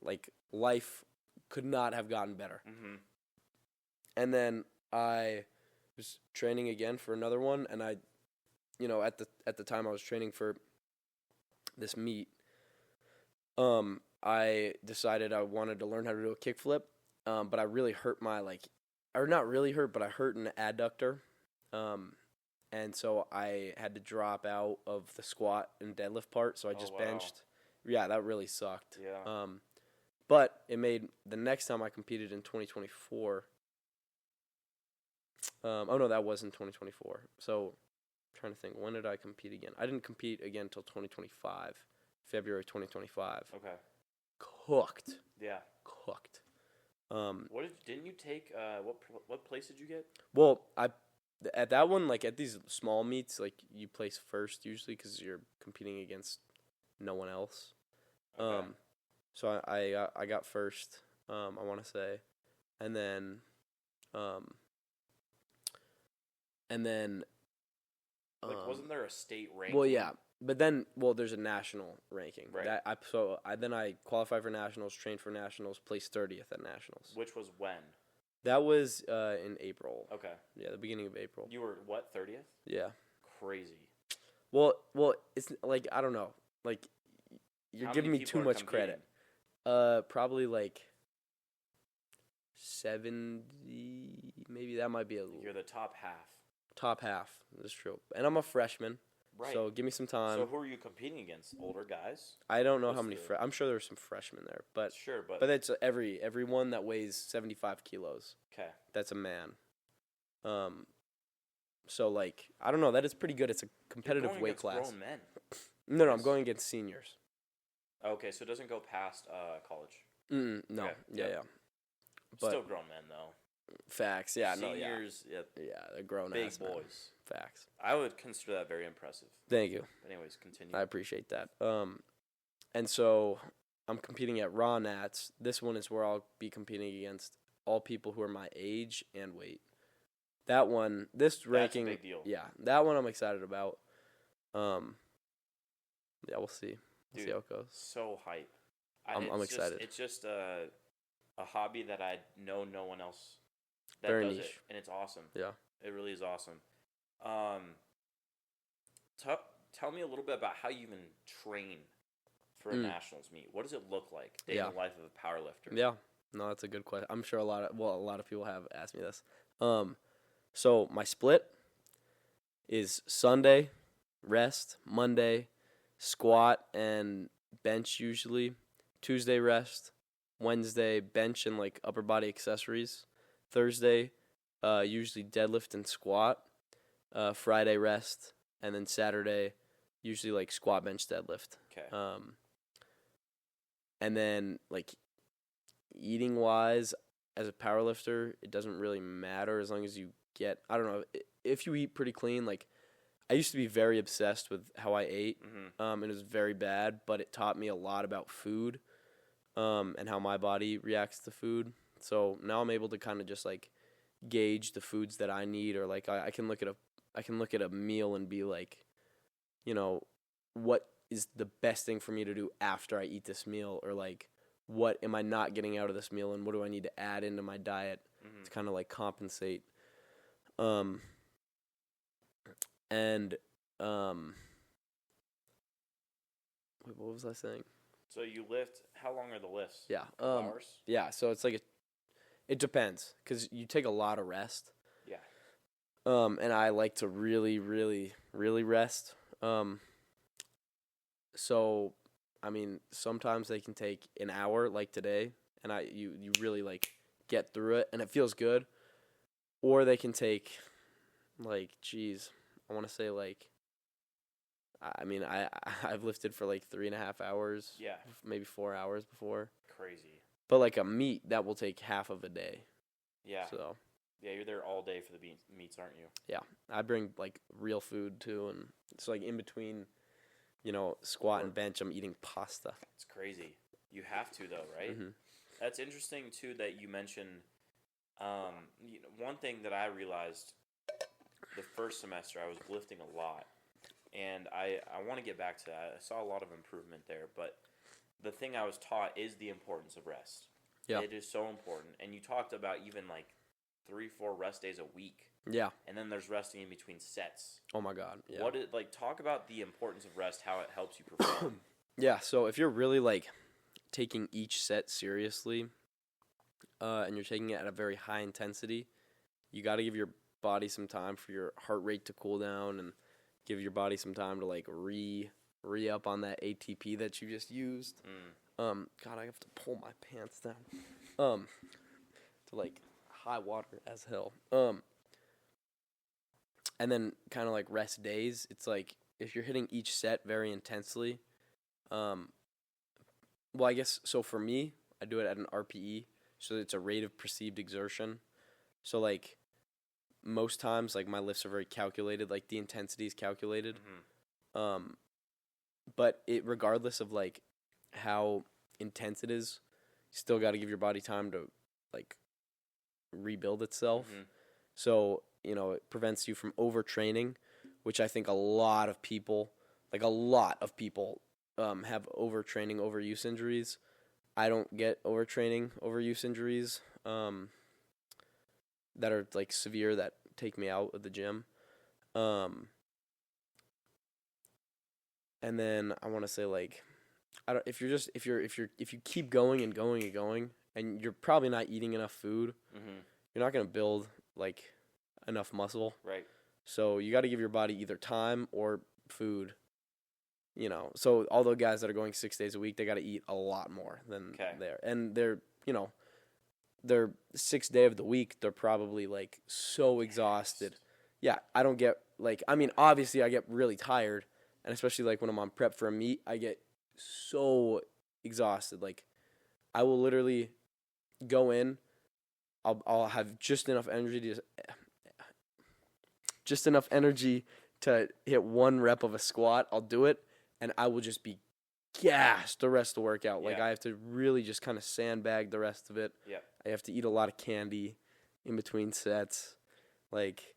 Like, life could not have gotten better. And then I was training again for another one, and I, at the time I was training for this meet, I decided I wanted to learn how to do a kickflip, but I really hurt my, not really hurt, but I hurt an adductor, and so I had to drop out of the squat and deadlift part, so I just benched. Yeah, that really sucked. Yeah. But it made the next time I competed in 2024, Oh no, that was in 2024. So I'm trying to think, when did I compete again? I didn't compete again until 2025, February 2025. Okay. Cooked. Yeah. Cooked. Didn't you take what place did you get? Well, at that one, like at these small meets, like you place first usually because you're competing against no one else. Okay. So I got first. I want to say, and then wasn't there a state ranking? Well, yeah, but then there's a national ranking. Right. Then I qualified for nationals, trained for nationals, placed 30th at nationals. Which was when? That was in April. Okay. Yeah, the beginning of April. You were what, 30th? Yeah. Crazy. Well, it's like I don't know, like you're giving me too much credit. Probably like 70, maybe that might be a little. You're the top half. Top half, that's true. And I'm a freshman, right? So give me some time. So who are you competing against? Older guys? I don't know how many. I'm sure there's some freshmen there, but it's everyone that weighs 75 kilos. Okay, that's a man. So like I don't know. That is pretty good. It's a competitive weight class. Grown men. No, I'm going against seniors. Okay, so it doesn't go past college. No, okay. Yeah. But still grown men though. Facts, yeah. Seniors, yeah, they're grown big ass boys. Men. Facts. I would consider that very impressive. Thank you. Anyways, continue. I appreciate that. And so I'm competing at Raw Nats. This one is where I'll be competing against all people who are my age and weight. That one, this ranking, that's a big deal. Yeah, that one I'm excited about. Yeah, we'll see. Dude, see how it goes. So hype. I'm excited. It's just a hobby that I know no one else that Very does niche. it, and it's awesome. Yeah, it really is awesome. Tell me a little bit about how you even train for a nationals meet. What does it look like? Day in the life of a powerlifter. Yeah, no, that's a good question. I'm sure a lot of people have asked me this. So my split is Sunday rest, Monday squat and bench usually, Tuesday rest, Wednesday bench and like upper body accessories, Thursday usually deadlift and squat, Friday rest, and then Saturday usually like squat, bench, deadlift. Okay. And then like eating wise, as a powerlifter, it doesn't really matter as long as you get, I don't know, if you eat pretty clean. Like I used to be very obsessed with how I ate, and it was very bad, but it taught me a lot about food, and how my body reacts to food. So now I'm able to kind of just like gauge the foods that I need, or like I can look at a meal and be like, you know, what is the best thing for me to do after I eat this meal, or like what am I not getting out of this meal, and what do I need to add into my diet to kind of like compensate. What was I saying? So you lift, how long are the lifts? Yeah. Hours? Yeah, so it's like it depends, because you take a lot of rest. Yeah. And I like to really, really, really rest. So, I mean, sometimes they can take an hour, like today, and you really like get through it, and it feels good. Or they can take, like, I want to say like, I mean, I've lifted for like 3.5 hours. Yeah. Maybe 4 hours before. Crazy. But like a meet, that will take half of a day. Yeah. So. Yeah, you're there all day for the meets, aren't you? Yeah, I bring like real food too, and it's like in between, you know, squat and bench, I'm eating pasta. It's crazy. You have to though, right? Mm-hmm. That's interesting too that you mentioned. One thing that I realized the first semester, I was lifting a lot, and I want to get back to that. I saw a lot of improvement there, but the thing I was taught is the importance of rest. Yeah, it is so important, and you talked about even like 3-4 rest days a week. Yeah. And then there's resting in between sets. Oh my God. Yeah. Talk about the importance of rest, how it helps you perform. Yeah, so if you're really like taking each set seriously, and you're taking it at a very high intensity, you got to give your body some time for your heart rate to cool down, and give your body some time to like re-up on that ATP that you just used. God, I have to pull my pants down. To like high water as hell. And then kind of like rest days, it's like if you're hitting each set very intensely, well, I guess, so for me, I do it at an RPE, so it's a rate of perceived exertion. So, like, most times, like, my lifts are very calculated, like, the intensity is calculated. Mm-hmm. But regardless of, like, how intense it is, you still got to give your body time to, like, rebuild itself. Mm-hmm. So, you know, it prevents you from overtraining, which I think a lot of people have overtraining, overuse injuries. I don't get overtraining, overuse injuries that are like severe that take me out of the gym. And then I want to say, like, if you keep going and going and going, and you're probably not eating enough food, Mm-hmm. you're not gonna build like enough muscle. Right. So you got to give your body either time or food. You know, so all the guys that are going 6 days a week, they got to eat a lot more than there. And they're, you know, their 6th day of the week, they're probably like so exhausted. Yeah, I don't get like, I mean, obviously I get really tired, and especially like when I'm on prep for a meet, I get so exhausted. Like, I will literally go in, I'll have just enough energy to hit one rep of a squat. I'll do it, and I will just be gassed the rest of the workout. Like, I have to really just kind of sandbag the rest of it. Yeah. I have to eat a lot of candy in between sets, like,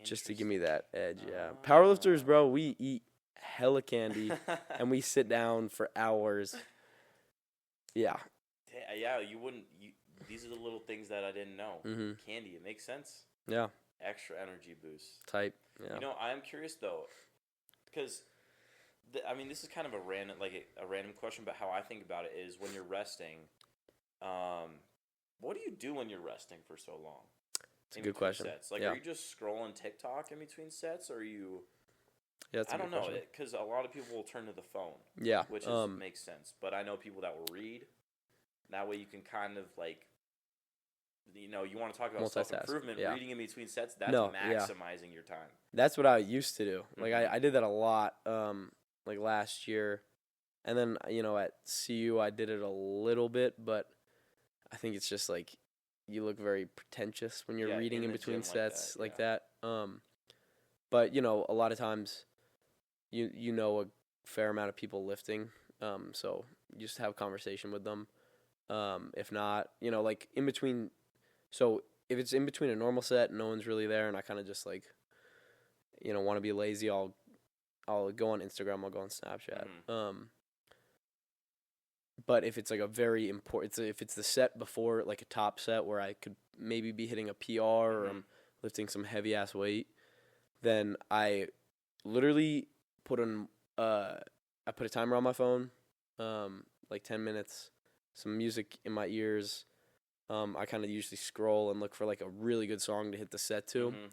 just to give me that edge. Yeah. Powerlifters, bro, we eat hella candy, and we sit down for hours. Yeah. Yeah, you wouldn't. These are the little things that I didn't know. Mm-hmm. Candy, it makes sense. Yeah. Extra energy boost. Type. Yeah. You know, I am curious though, because I mean, this is kind of a random question, but how I think about it is when you're resting. What do you do when you're resting for so long? It's a good question. Sets? Like, yeah. Are you just scrolling TikTok in between sets, or are you? Yeah, that's a I good don't know, question. because a lot of people will turn to the phone. Yeah. Which makes sense, but I know people that will read. That way, you can kind of like. You know, you want to talk about self-improvement, reading in between sets, that's maximizing your time. That's what I used to do. Mm-hmm. Like, I did that a lot, like, last year. And then, you know, at CU, I did it a little bit, but I think it's just, like, you look very pretentious when you're reading in between sets like that. But, you know, a lot of times, you know a fair amount of people lifting, so you just have a conversation with them. If not, you know, like, in between. So if it's in between a normal set and no one's really there, and I kind of just, like, you know, want to be lazy, I'll go on Instagram, I'll go on Snapchat. Mm-hmm. But if it's like a very important, if it's the set before, like a top set where I could maybe be hitting a PR or I'm lifting some heavy ass weight, then I literally put a timer on my phone, like 10 minutes, some music in my ears. I kind of usually scroll and look for like a really good song to hit the set to. Mm-hmm.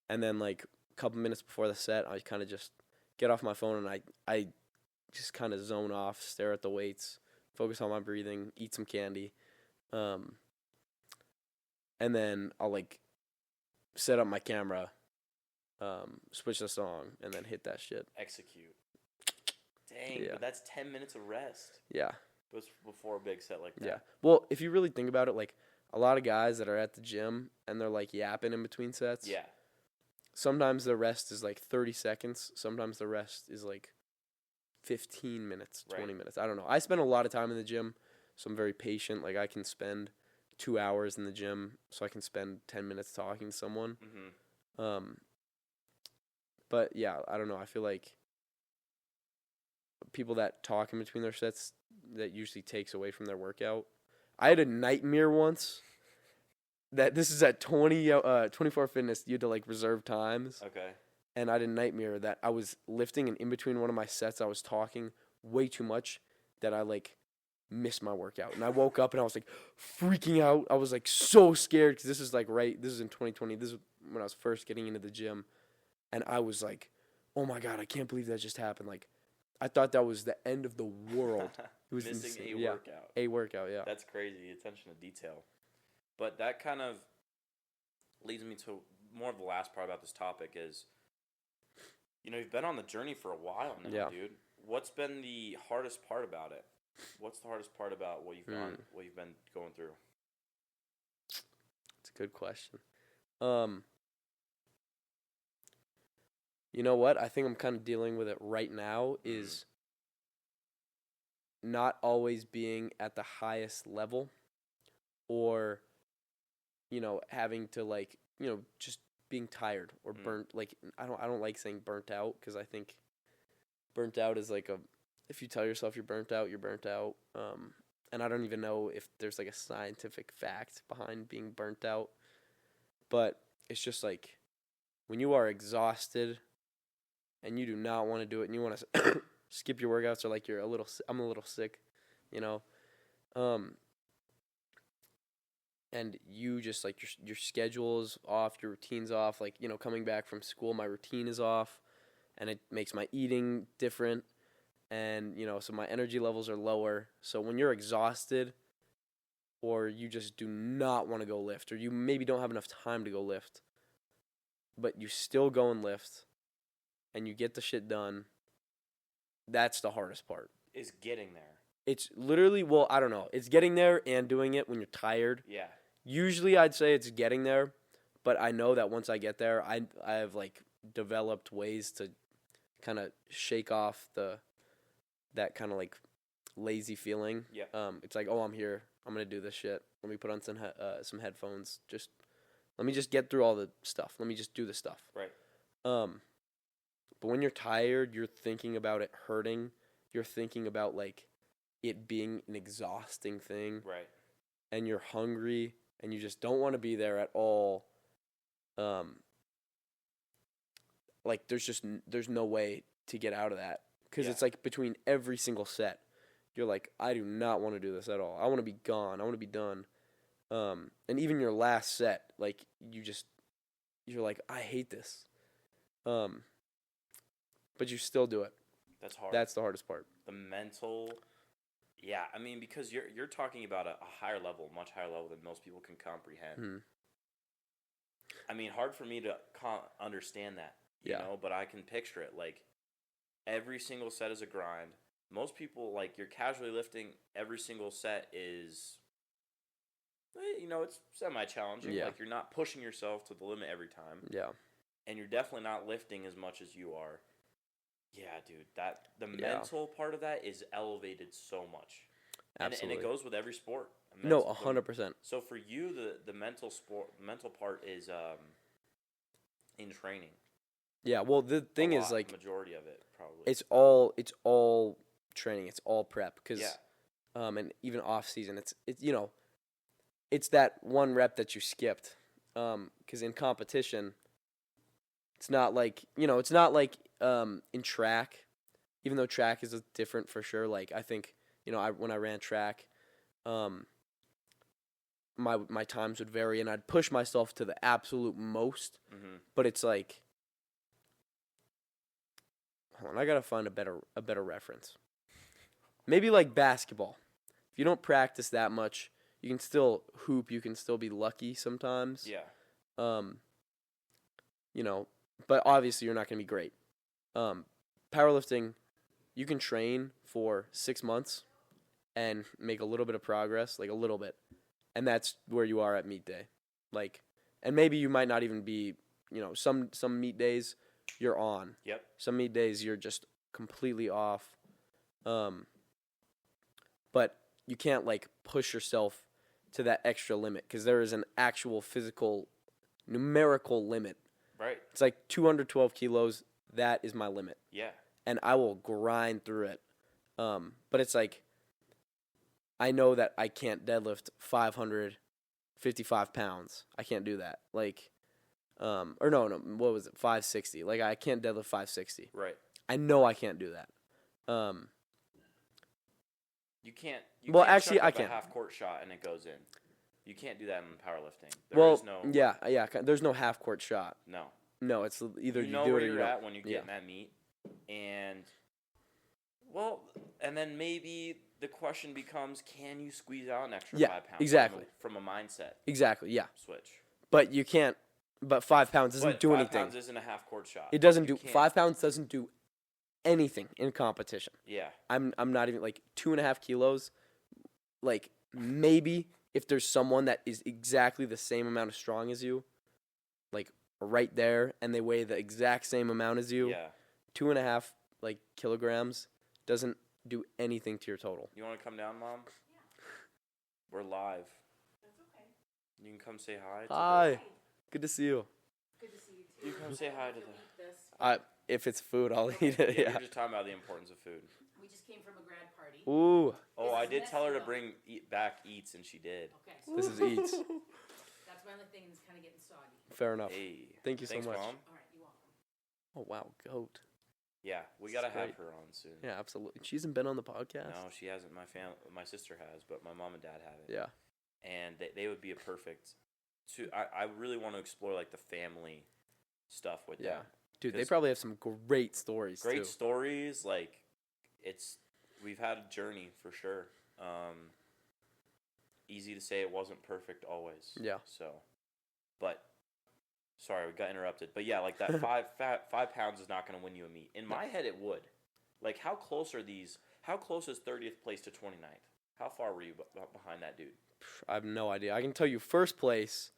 And then like a couple minutes before the set, I kind of just get off my phone and I just kind of zone off, stare at the weights, focus on my breathing, eat some candy. And then I'll like set up my camera, switch the song, and then hit that shit. Execute. Dang, but that's 10 minutes of rest. Yeah. Before a big set like that. Yeah. Well, if you really think about it, like a lot of guys that are at the gym and they're like yapping in between sets. Yeah. Sometimes the rest is like 30 seconds. Sometimes the rest is like 15 minutes, 20 minutes. I don't know. I spend a lot of time in the gym, so I'm very patient. Like, I can spend 2 hours in the gym, so I can spend 10 minutes talking to someone. Mm-hmm. But yeah, I don't know. I feel like people that talk in between their sets, that usually takes away from their workout. I had a nightmare once that this is at 24 Fitness. You had to like reserve times. Okay. And I had a nightmare that I was lifting, and in between one of my sets, I was talking way too much that I like missed my workout. And I woke up and I was like freaking out. I was like so scared because this is in 2020. This is when I was first getting into the gym. And I was like, oh my God, I can't believe that just happened. Like, I thought that was the end of the world. It was missing insane. Workout. A workout, yeah. That's crazy, attention to detail. But that kind of leads me to more of the last part about this topic is You've been on the journey for a while now, dude. What's been the hardest part about it? What's the hardest part about what you've been going through? It's a good question. You know what? I think I'm kind of dealing with it right now is not always being at the highest level, or, having to, like, just being tired or burnt. Like, I don't like saying burnt out, because I think burnt out is like if you tell yourself you're burnt out, you're burnt out. And I don't even know if there's like a scientific fact behind being burnt out, but it's just like when you are exhausted and you do not want to do it and you want to skip your workouts, or like I'm a little sick, and you just like your schedule is off, your routine's off. Like, coming back from school, my routine is off, and it makes my eating different. And, so my energy levels are lower. So when you're exhausted, or you just do not want to go lift, or you maybe don't have enough time to go lift, but you still go and lift, and you get the shit done, that's the hardest part. Is getting there. It's literally, well, I don't know. It's getting there and doing it when you're tired. Yeah. Usually I'd say it's getting there, but I know that once I get there, I have, like, developed ways to kind of shake off that kind of, like, lazy feeling. Yeah. It's like, oh, I'm here. I'm going to do this shit. Let me put on some headphones. Let me just get through all the stuff. Let me just do the stuff. Right. But when you're tired, you're thinking about it hurting. You're thinking about, like, it being an exhausting thing. Right. And you're hungry, and you just don't want to be there at all. Like, there's no way to get out of that. Because it's like between every single set, you're like, I do not want to do this at all. I want to be gone. I want to be done. And even your last set, like, you're like, I hate this. But you still do it. That's hard. That's the hardest part. The mental, yeah. I mean, because you're talking about a higher level, much higher level than most people can comprehend. I mean, hard for me to understand that, you know, but I can picture it. Like, every single set is a grind. Most people, like, you're casually lifting, every single set is, it's semi-challenging. Yeah. Like, you're not pushing yourself to the limit every time. Yeah. And you're definitely not lifting as much as you are. Yeah, dude, the mental part of that is elevated so much. Absolutely. And it goes with every sport. 100%. So for you, the mental part is in training. Yeah, well, the thing is, like, majority of it probably. It's all training. It's all prep, because and even off season, it's it's that one rep that you skipped. Because in competition, it's not like in track, even though track is different for sure. Like, I think when I ran track, my times would vary, and I'd push myself to the absolute most. But it's like, hold on, I gotta find a better reference. Maybe like basketball. If you don't practice that much, you can still hoop. You can still be lucky sometimes. Yeah. But obviously you're not gonna be great. Powerlifting, you can train for 6 months and make a little bit of progress, like a little bit, and that's where you are at meet day. Like, and maybe you might not even be. Some meet days you're on. Yep. Some meet days you're just completely off. But you can't, like, push yourself to that extra limit, because there is an actual physical, numerical limit. Right. It's like 212 kilos. That is my limit. Yeah. And I will grind through it. But it's like, I know that I can't deadlift 555 pounds. I can't do that. Like, or no, what was it? 560. Like, I can't deadlift 560. Right. I know I can't do that. You can't. Actually, I can. A half court shot and it goes in. You can't do that in powerlifting. There's no half court shot. No, it's either you do it or you don't. You know where you're at when you get in that meet, and then maybe the question becomes, can you squeeze out an extra 5 pounds? Exactly. From a mindset. Exactly. Yeah. Switch. But you can't But 5 pounds doesn't But do 5 anything. pounds isn't a half court shot. It doesn't You do can't- 5 pounds doesn't do anything in competition. Yeah. I'm not even like 2.5 kilos. Like maybe if there's someone that is exactly the same amount of strong as you, like right there, and they weigh the exact same amount as you, Yeah. 2.5 like kilograms doesn't do anything to your total. You want to come down, Mom? Yeah. We're live. That's okay. You can come say hi. Hi, good to see you. Good to see you too. You come say hi to You'll the. eat this. If it's food, I'll eat it. Yeah, Yeah. you're just talking about the importance of food. We just came from a grad party. Ooh, Oh, This I is did tell her to messy, bring back eats, and she did. Okay, so this is eats. that's my only thing that's kind of getting soggy. Fair enough. Hey. Thank you so Thanks, much. Mom. All right, you're welcome. Oh wow, goat. Yeah, we This gotta is have great. her on soon. Yeah, absolutely. She hasn't been on the podcast. No, she hasn't. My sister has, but my mom and dad haven't. Yeah. And they would be a perfect. I really want to explore like the family stuff with Yeah. them. Dude, they 'Cause probably have some great stories Great too. stories. Like, we've had a journey for sure. Easy to say it wasn't perfect always. Yeah. So, but sorry, we got interrupted. But yeah, like that 5 pounds is not going to win you a meet. In my head, it would. Like, how close are these? How close is 30th place to 29th? How far were you behind that dude? I have no idea. I can tell you first place,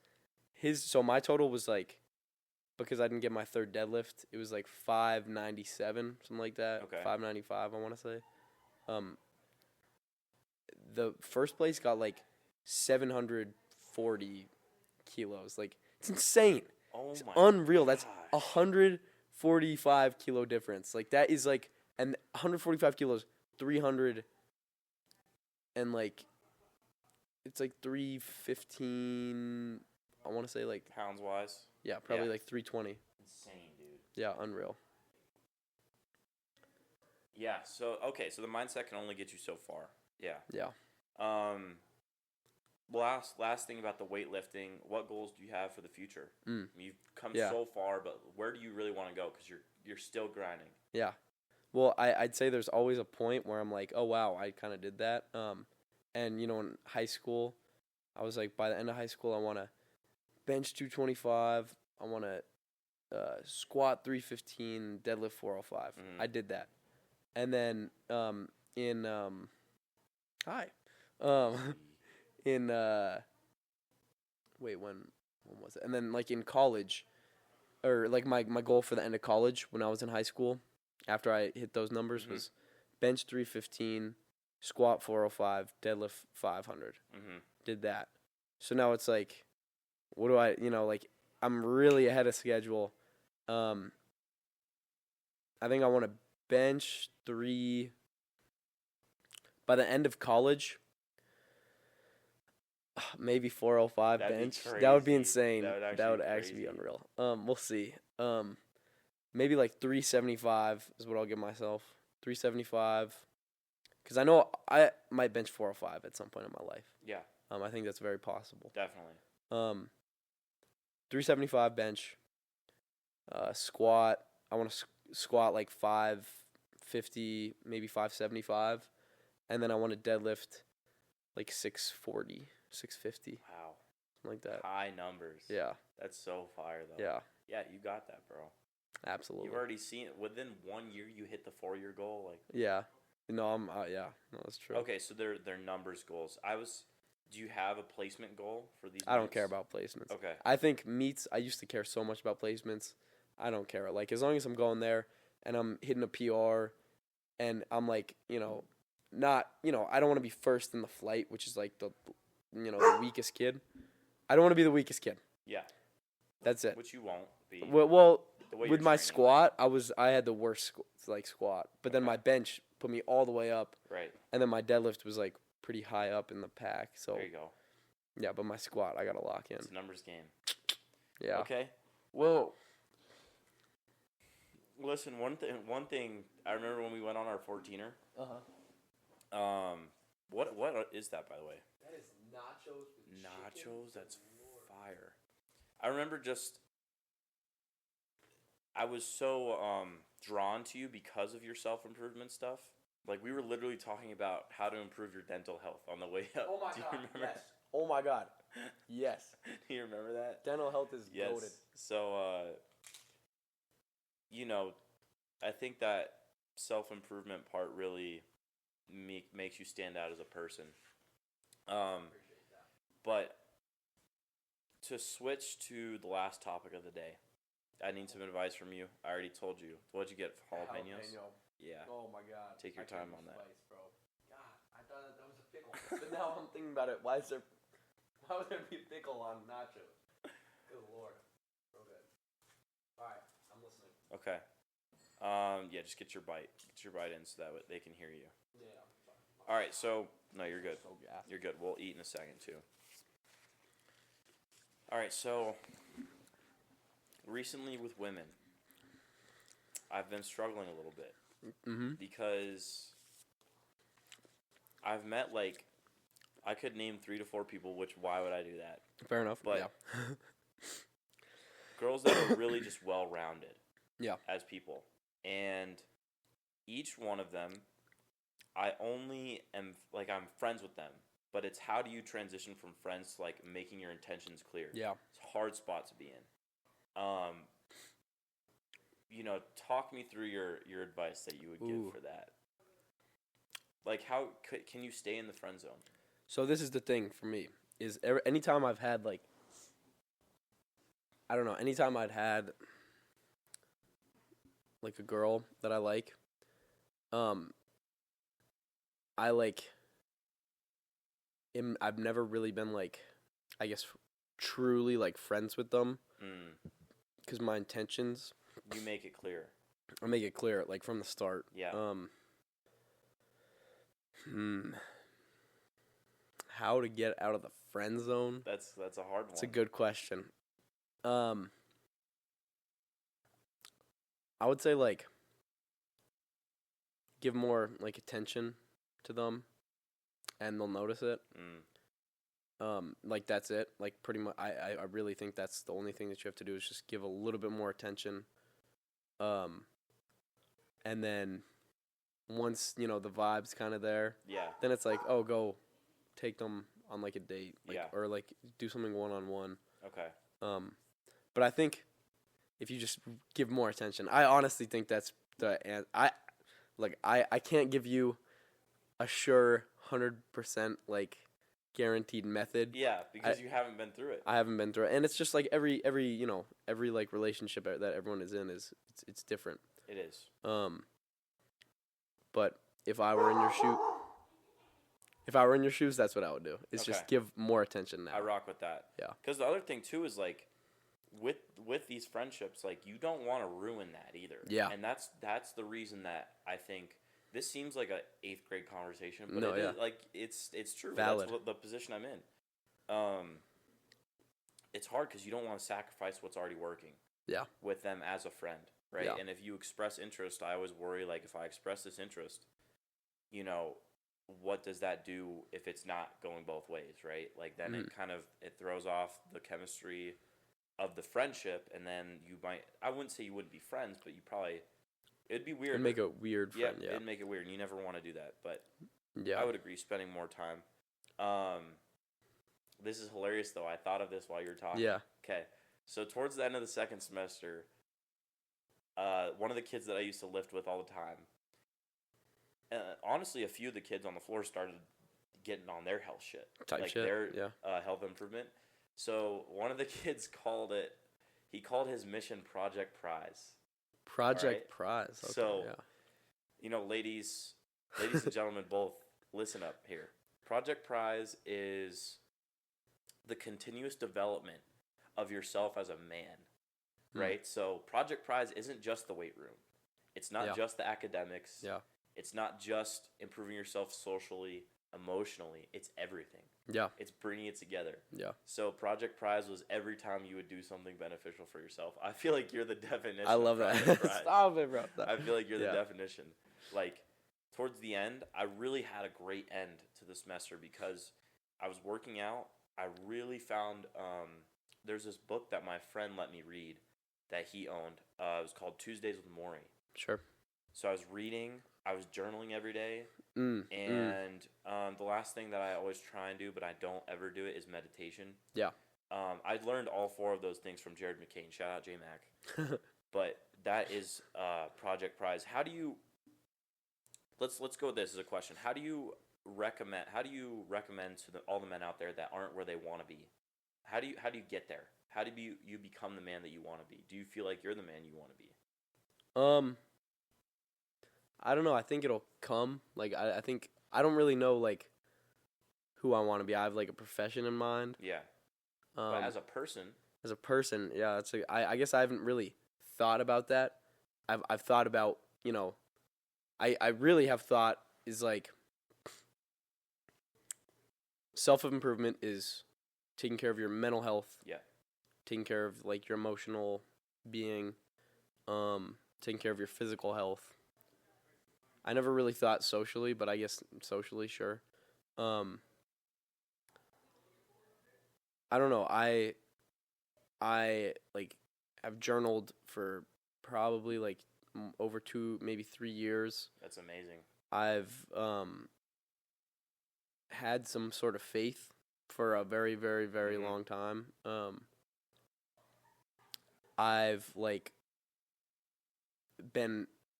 so my total was like, because I didn't get my third deadlift, it was like 597, something like that. Okay. 595, I want to say. The first place got like 740 kilos. Like, it's insane. Oh It's my unreal. That's gosh. 145 kilo difference. Like, that is like, and 145 kilos, 300, and like, it's like 315, I want to say like, Pounds wise. yeah, probably Yeah. like 320. Insane, dude. Yeah, unreal. Yeah. So okay. So the mindset can only get you so far. Yeah. Yeah. Last thing about the weightlifting. What goals do you have for the future? You've come Yeah. so far, but where do you really want to go? Because you're still grinding. Yeah. Well, I'd say there's always a point where I'm like, oh, wow, I kind of did that. And, you know, in high school, I was like, by the end of high school, I want to bench 225. I want to squat 315, deadlift 405. Mhm. I did that. And then when was it? And then like in college, or like my goal for the end of college when I was in high school, after I hit those numbers, Mhm. was bench 315, squat 405, deadlift 500. Mm-hmm. Did that. So now it's like, what do I, like I'm really ahead of schedule. I think I want to bench 3 by the end of college. Maybe 405 That'd be bench. That would be crazy. insane. That would actually be be crazy. unreal. We'll see. Maybe like 375 is what I'll give myself. 375. Because I know I might bench 405 at some point in my life. Yeah, I think that's very possible. definitely. 375 bench. Squat. I want to squat like 550, maybe 575. And then I want to deadlift like 640, 650, Wow. something like that. High numbers. Yeah, That's so fire though. yeah, Yeah, you got that, bro. absolutely. You've already seen it. Within 1 year, you hit the 4-year goal. Like, Yeah. No, yeah, no, that's true. okay, so they're numbers goals. Do you have a placement goal for these? I don't meets? care about placements. Okay. I think meets, I used to care so much about placements. I don't care. Like, as long as I'm going there and I'm hitting a PR and I'm like, not, I don't want to be first in the flight, which is like the weakest kid. I don't want to be the weakest kid. Yeah. That's it. Which you won't be. Well, The way with you're my training. squat, I had the worst squat, but then Okay. my bench put me all the way up, Right. and then my deadlift was like pretty high up in the pack. So There you go. yeah, but my squat I gotta lock in. It's a numbers game. Yeah. Okay. Well, listen. One thing. I remember when we went on our 14er. What is that, by the way? That is nachos. Nachos. That's fire. I remember I was so drawn to you because of your self-improvement stuff. Like, we were literally talking about how to improve your dental health on the way up. Oh my Do you god. remember? Yes. Oh my god. Yes. Do you remember that? Dental health is goated. So, I think that self-improvement part really makes you stand out as a person. But to switch to the last topic of the day, I need some advice from you. I already told you. What'd you get? Jalapenos? Yeah. Oh my god. Take your time on that. Spice, bro. God, I thought that was a pickle. But now I'm thinking about it. Why would there be pickle on nachos? Good lord. So good. Alright, I'm listening. Okay. Yeah, just get your bite. Get your bite in so that they can hear you. Yeah, I'm sorry. Alright, so no, you're good. So gassed. You're good. We'll eat in a second too. Alright, so recently with women, I've been struggling a little bit. Because I've met, I could name 3 to 4 people, why would I do that? Fair enough. But yeah. Girls that are really just well-rounded as people. And each one of them, I only am, I'm friends with them. But it's how do you transition from friends to, making your intentions clear? Yeah. It's a hard spot to be in. Talk me through your advice that you would give for that. How can you stay in the friend zone? So this is the thing for me, is anytime I've had, anytime I'd had, a girl that I like, I've never really been, I guess, truly, friends with them. Because my intentions... You make it clear. I make it clear, from the start. Yeah. How to get out of the friend zone? That's a hard one. It's a good question. I would say, give more, attention to them, and they'll notice it. That's it. Pretty much, I really think that's the only thing that you have to do is just give a little bit more attention. And then once, the vibe's kind of there, then it's go take them on, a date, or, do something one-on-one. Okay. But I think if you just give more attention, I honestly think that's I can't give you a sure 100%, guaranteed method. Yeah, because you haven't been through it. I haven't been through it, and it's just every relationship that everyone is in it's different. It is. But if I were in your shoes, that's what I would do. Is just give more attention now. I rock with that. Yeah. Because the other thing too is with these friendships, you don't want to ruin that either. Yeah. And that's the reason that I think. This seems like a 8th grade conversation, but it's true. Valid. That's the position I'm in. It's hard because you don't want to sacrifice what's already working. Yeah. With them as a friend, right? Yeah. And if you express interest, I always worry if I express this interest, what does that do if it's not going both ways, right? Then it throws off the chemistry of the friendship, and then I wouldn't say you wouldn't be friends, but you probably. It'd be weird. It'd make a weird friend, yeah. It'd make it weird, and you never want to do that. But yeah. I would agree, spending more time. This is hilarious, though. I thought of this while you were talking. Yeah. Okay. So towards the end of the second semester, one of the kids that I used to lift with all the time, honestly, a few of the kids on the floor started getting on their health shit. Their health improvement. So one of the kids called his mission Project Prize. Project Prize. Okay, so, ladies and gentlemen, both listen up here. Project Prize is the continuous development of yourself as a man, right? So Project Prize isn't just the weight room. It's not just the academics. Yeah. It's not just improving yourself socially, emotionally. It's everything. Yeah. It's bringing it together. Yeah. So Project Prize was every time you would do something beneficial for yourself. I feel like you're the definition. I love that. Stop it, bro. I feel like you're the definition. Towards the end, I really had a great end to the semester because I was working out. I really found there's this book that my friend let me read that he owned. It was called Tuesdays with Maury. Sure. So I was reading, I was journaling every day, and the last thing that I always try and do, but I don't ever do it, is meditation. Yeah. I learned all 4 of those things from Jared McCain. Shout out J-Mac. But that is Project Prize. How do you? Let's go with this as a question. How do you recommend to all the men out there that aren't where they want to be? How do you get there? How do you become the man that you want to be? Do you feel like you're the man you want to be? I don't know. I think it'll come. Like I think I don't really know like who I want to be. I have like a profession in mind. Yeah. But as a person, yeah, I guess I haven't really thought about that. I've thought about, I really have thought is like self-improvement is taking care of your mental health. Yeah. Taking care of like your emotional being, taking care of your physical health. I never really thought socially, but I guess socially, sure. I don't know. I like have journaled for probably like over 2, maybe 3 years. That's amazing. I've had some sort of faith for a very, very, very long time. I've like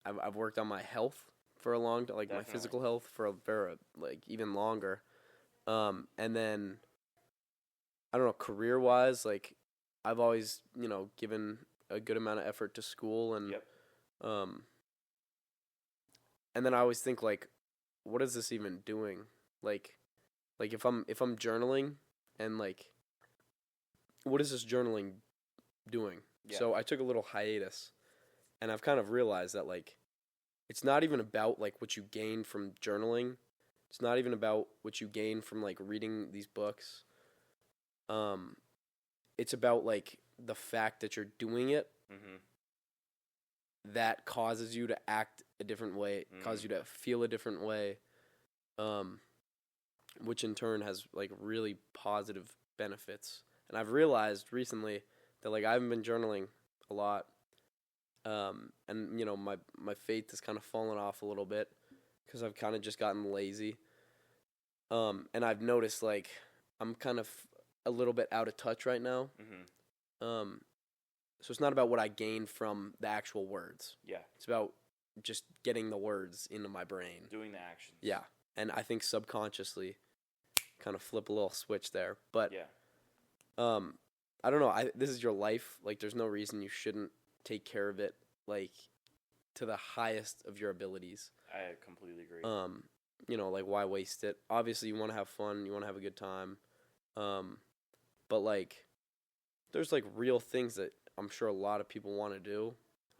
I've worked on my health for a long time, like Definitely. my physical health for a very like even longer. And then I don't know, career-wise, like, I've always, given a good amount of effort to school, and and then I always think, like, what is this even doing? Like if I'm journaling, and, like, what is this journaling doing? Yeah. So I took a little hiatus, and I've kind of realized that, like, it's not even about, like, what you gain from journaling. It's not even about what you gain from, like, reading these books. It's about like the fact that you're doing it that causes you to act a different way, causes you to feel a different way, which in turn has like really positive benefits. And I've realized recently that like I haven't been journaling a lot, and my faith has kind of fallen off a little bit because I've kind of just gotten lazy, and I've noticed like I'm kind of a little bit out of touch right now. So it's not about what I gain from the actual words. Yeah. It's about just getting the words into my brain. Doing the actions. Yeah. And I think subconsciously kind of flip a little switch there. But yeah. I don't know. This is your life. Like there's no reason you shouldn't take care of it like to the highest of your abilities. I completely agree. Like why waste it? Obviously you want to have fun, you want to have a good time. But like there's like real things that I'm sure a lot of people want to do,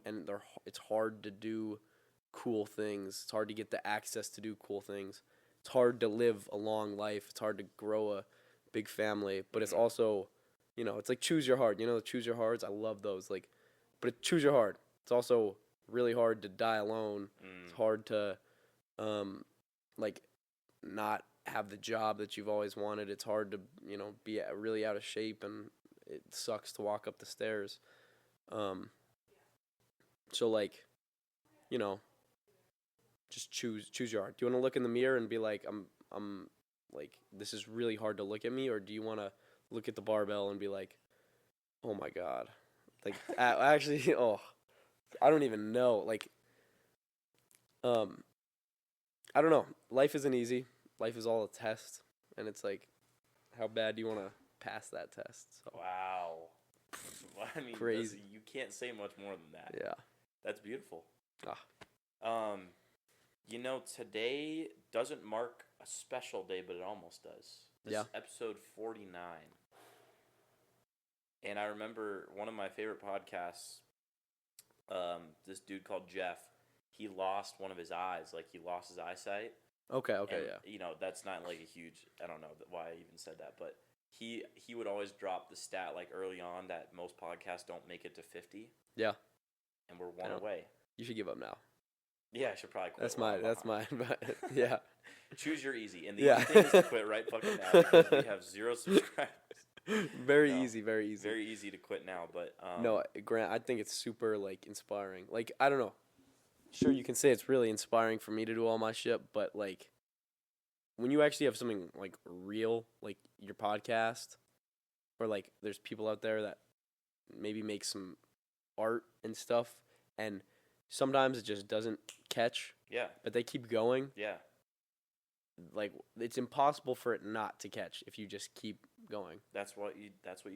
and it's hard to do cool things. It's hard to get the access to do cool things. It's hard to live a long life. It's hard to grow a big family, but it's also, it's like choose your hard. The choose your hards. I love those. Like, but choose your hard. It's also really hard to die alone. It's hard to, like, not have the job that you've always wanted. It's hard to, be really out of shape, and it sucks to walk up the stairs. So like, just choose your heart. Do you want to look in the mirror and be like, I'm like, this is really hard to look at me, or do you want to look at the barbell and be like, oh my God, like actually, I don't even know. Like, I don't know. Life isn't easy. Life is all a test, and it's like, how bad do you want to pass that test? So. Wow. I mean, crazy. You can't say much more than that. Yeah. That's beautiful. Today doesn't mark a special day, but it almost does. This is episode 49. And I remember one of my favorite podcasts, this dude called Jeff, he lost one of his eyes. Like, he lost his eyesight. Okay, and, yeah. That's not like a huge, I don't know why I even said that, but he would always drop the stat like early on that most podcasts don't make it to 50. Yeah. And we're one away. You should give up now. Yeah, I should probably quit. That's mine. Yeah. Choose your easy. And the easy thing is to quit right fucking now because we have 0 subscribers. Very easy. Very easy to quit now, but no, Grant, I think it's super like inspiring. Like, I don't know. sure, you can say it's really inspiring for me to do all my shit, but like when you actually have something like real, like your podcast, or like there's people out there that maybe make some art and stuff, and sometimes it just doesn't catch, Yeah. but they keep going. Yeah. Like it's impossible for it not to catch if you just keep going. That's what you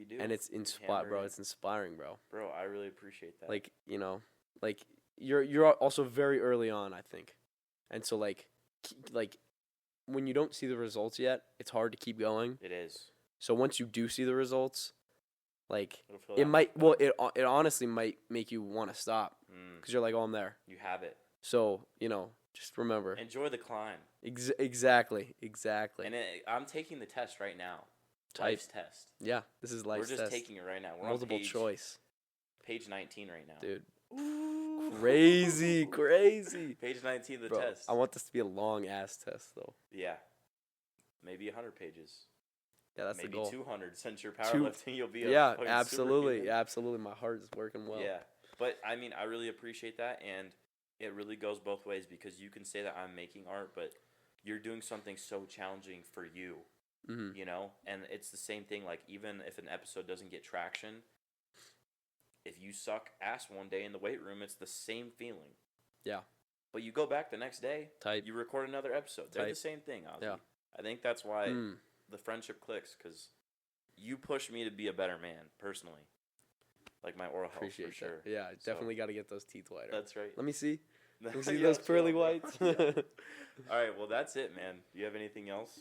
do. And it's bro. It's inspiring, bro. Bro, I really appreciate that. Like, you know, like you're also very early on, I think. And so like when you don't see the results yet, it's hard to keep going. It is. So once you do see the results, like it honestly might make you want to stop because you're like, oh, I'm there. You have it. So, you know, just remember. Enjoy the climb. Exactly. And I'm taking the test right now. Type. Life's test. Yeah, this is life's test. We're just taking it right now. We're multiple on choice. Page 19 right now. Dude. Ooh. Crazy. Page 19 the Bro, test. I want this to be a long ass test though. Yeah. Maybe 100 pages. Yeah, that's maybe the goal. Maybe 200 since you're powerlifting, you'll be absolutely. Absolutely. My heart is working well. Yeah. But I mean, I really appreciate that, and it really goes both ways because you can say that I'm making art, but you're doing something so challenging for you. Mm-hmm. You know, and it's the same thing. Like even if an episode doesn't get traction, if you suck ass one day in the weight room, it's the same feeling. Yeah. But you go back the next day, Tight. you record another episode. They're the same thing, Ozzie. Yeah. I think that's why the friendship clicks because you push me to be a better man personally. Like my oral health, Appreciate for sure. That. Yeah, definitely got to get those teeth whiter. That's right. Let me see. Let me see those pearly whites. Yeah. All right, well that's it, man. Do you have anything else?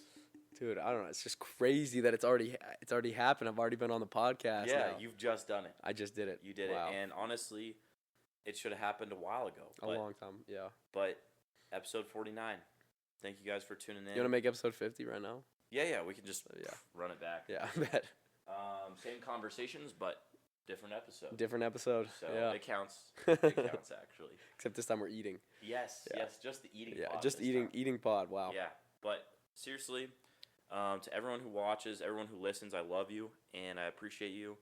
Dude, I don't know. It's just crazy that it's already happened. I've already been on the podcast. Yeah, now. You've just done it. I just did it. You did it, and honestly, it should have happened a while ago. A long time, yeah. But episode 49. Thank you guys for tuning in. You want to make episode 50 right now? Yeah. We can just run it back. Yeah, I bet. Same conversations, but different episode. Different episode. So yeah. it counts. It counts actually. Except this time we're eating. Yes, just the eating. Yeah, pod just eating pod. Wow. Yeah, but seriously. To everyone who watches, everyone who listens, I love you and I appreciate you.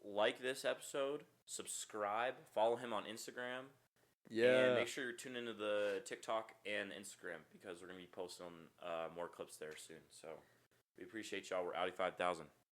Like this episode, subscribe, follow him on Instagram. Yeah. And make sure you're tuned into the TikTok and Instagram because we're going to be posting more clips there soon. So we appreciate y'all. We're Audi 5000.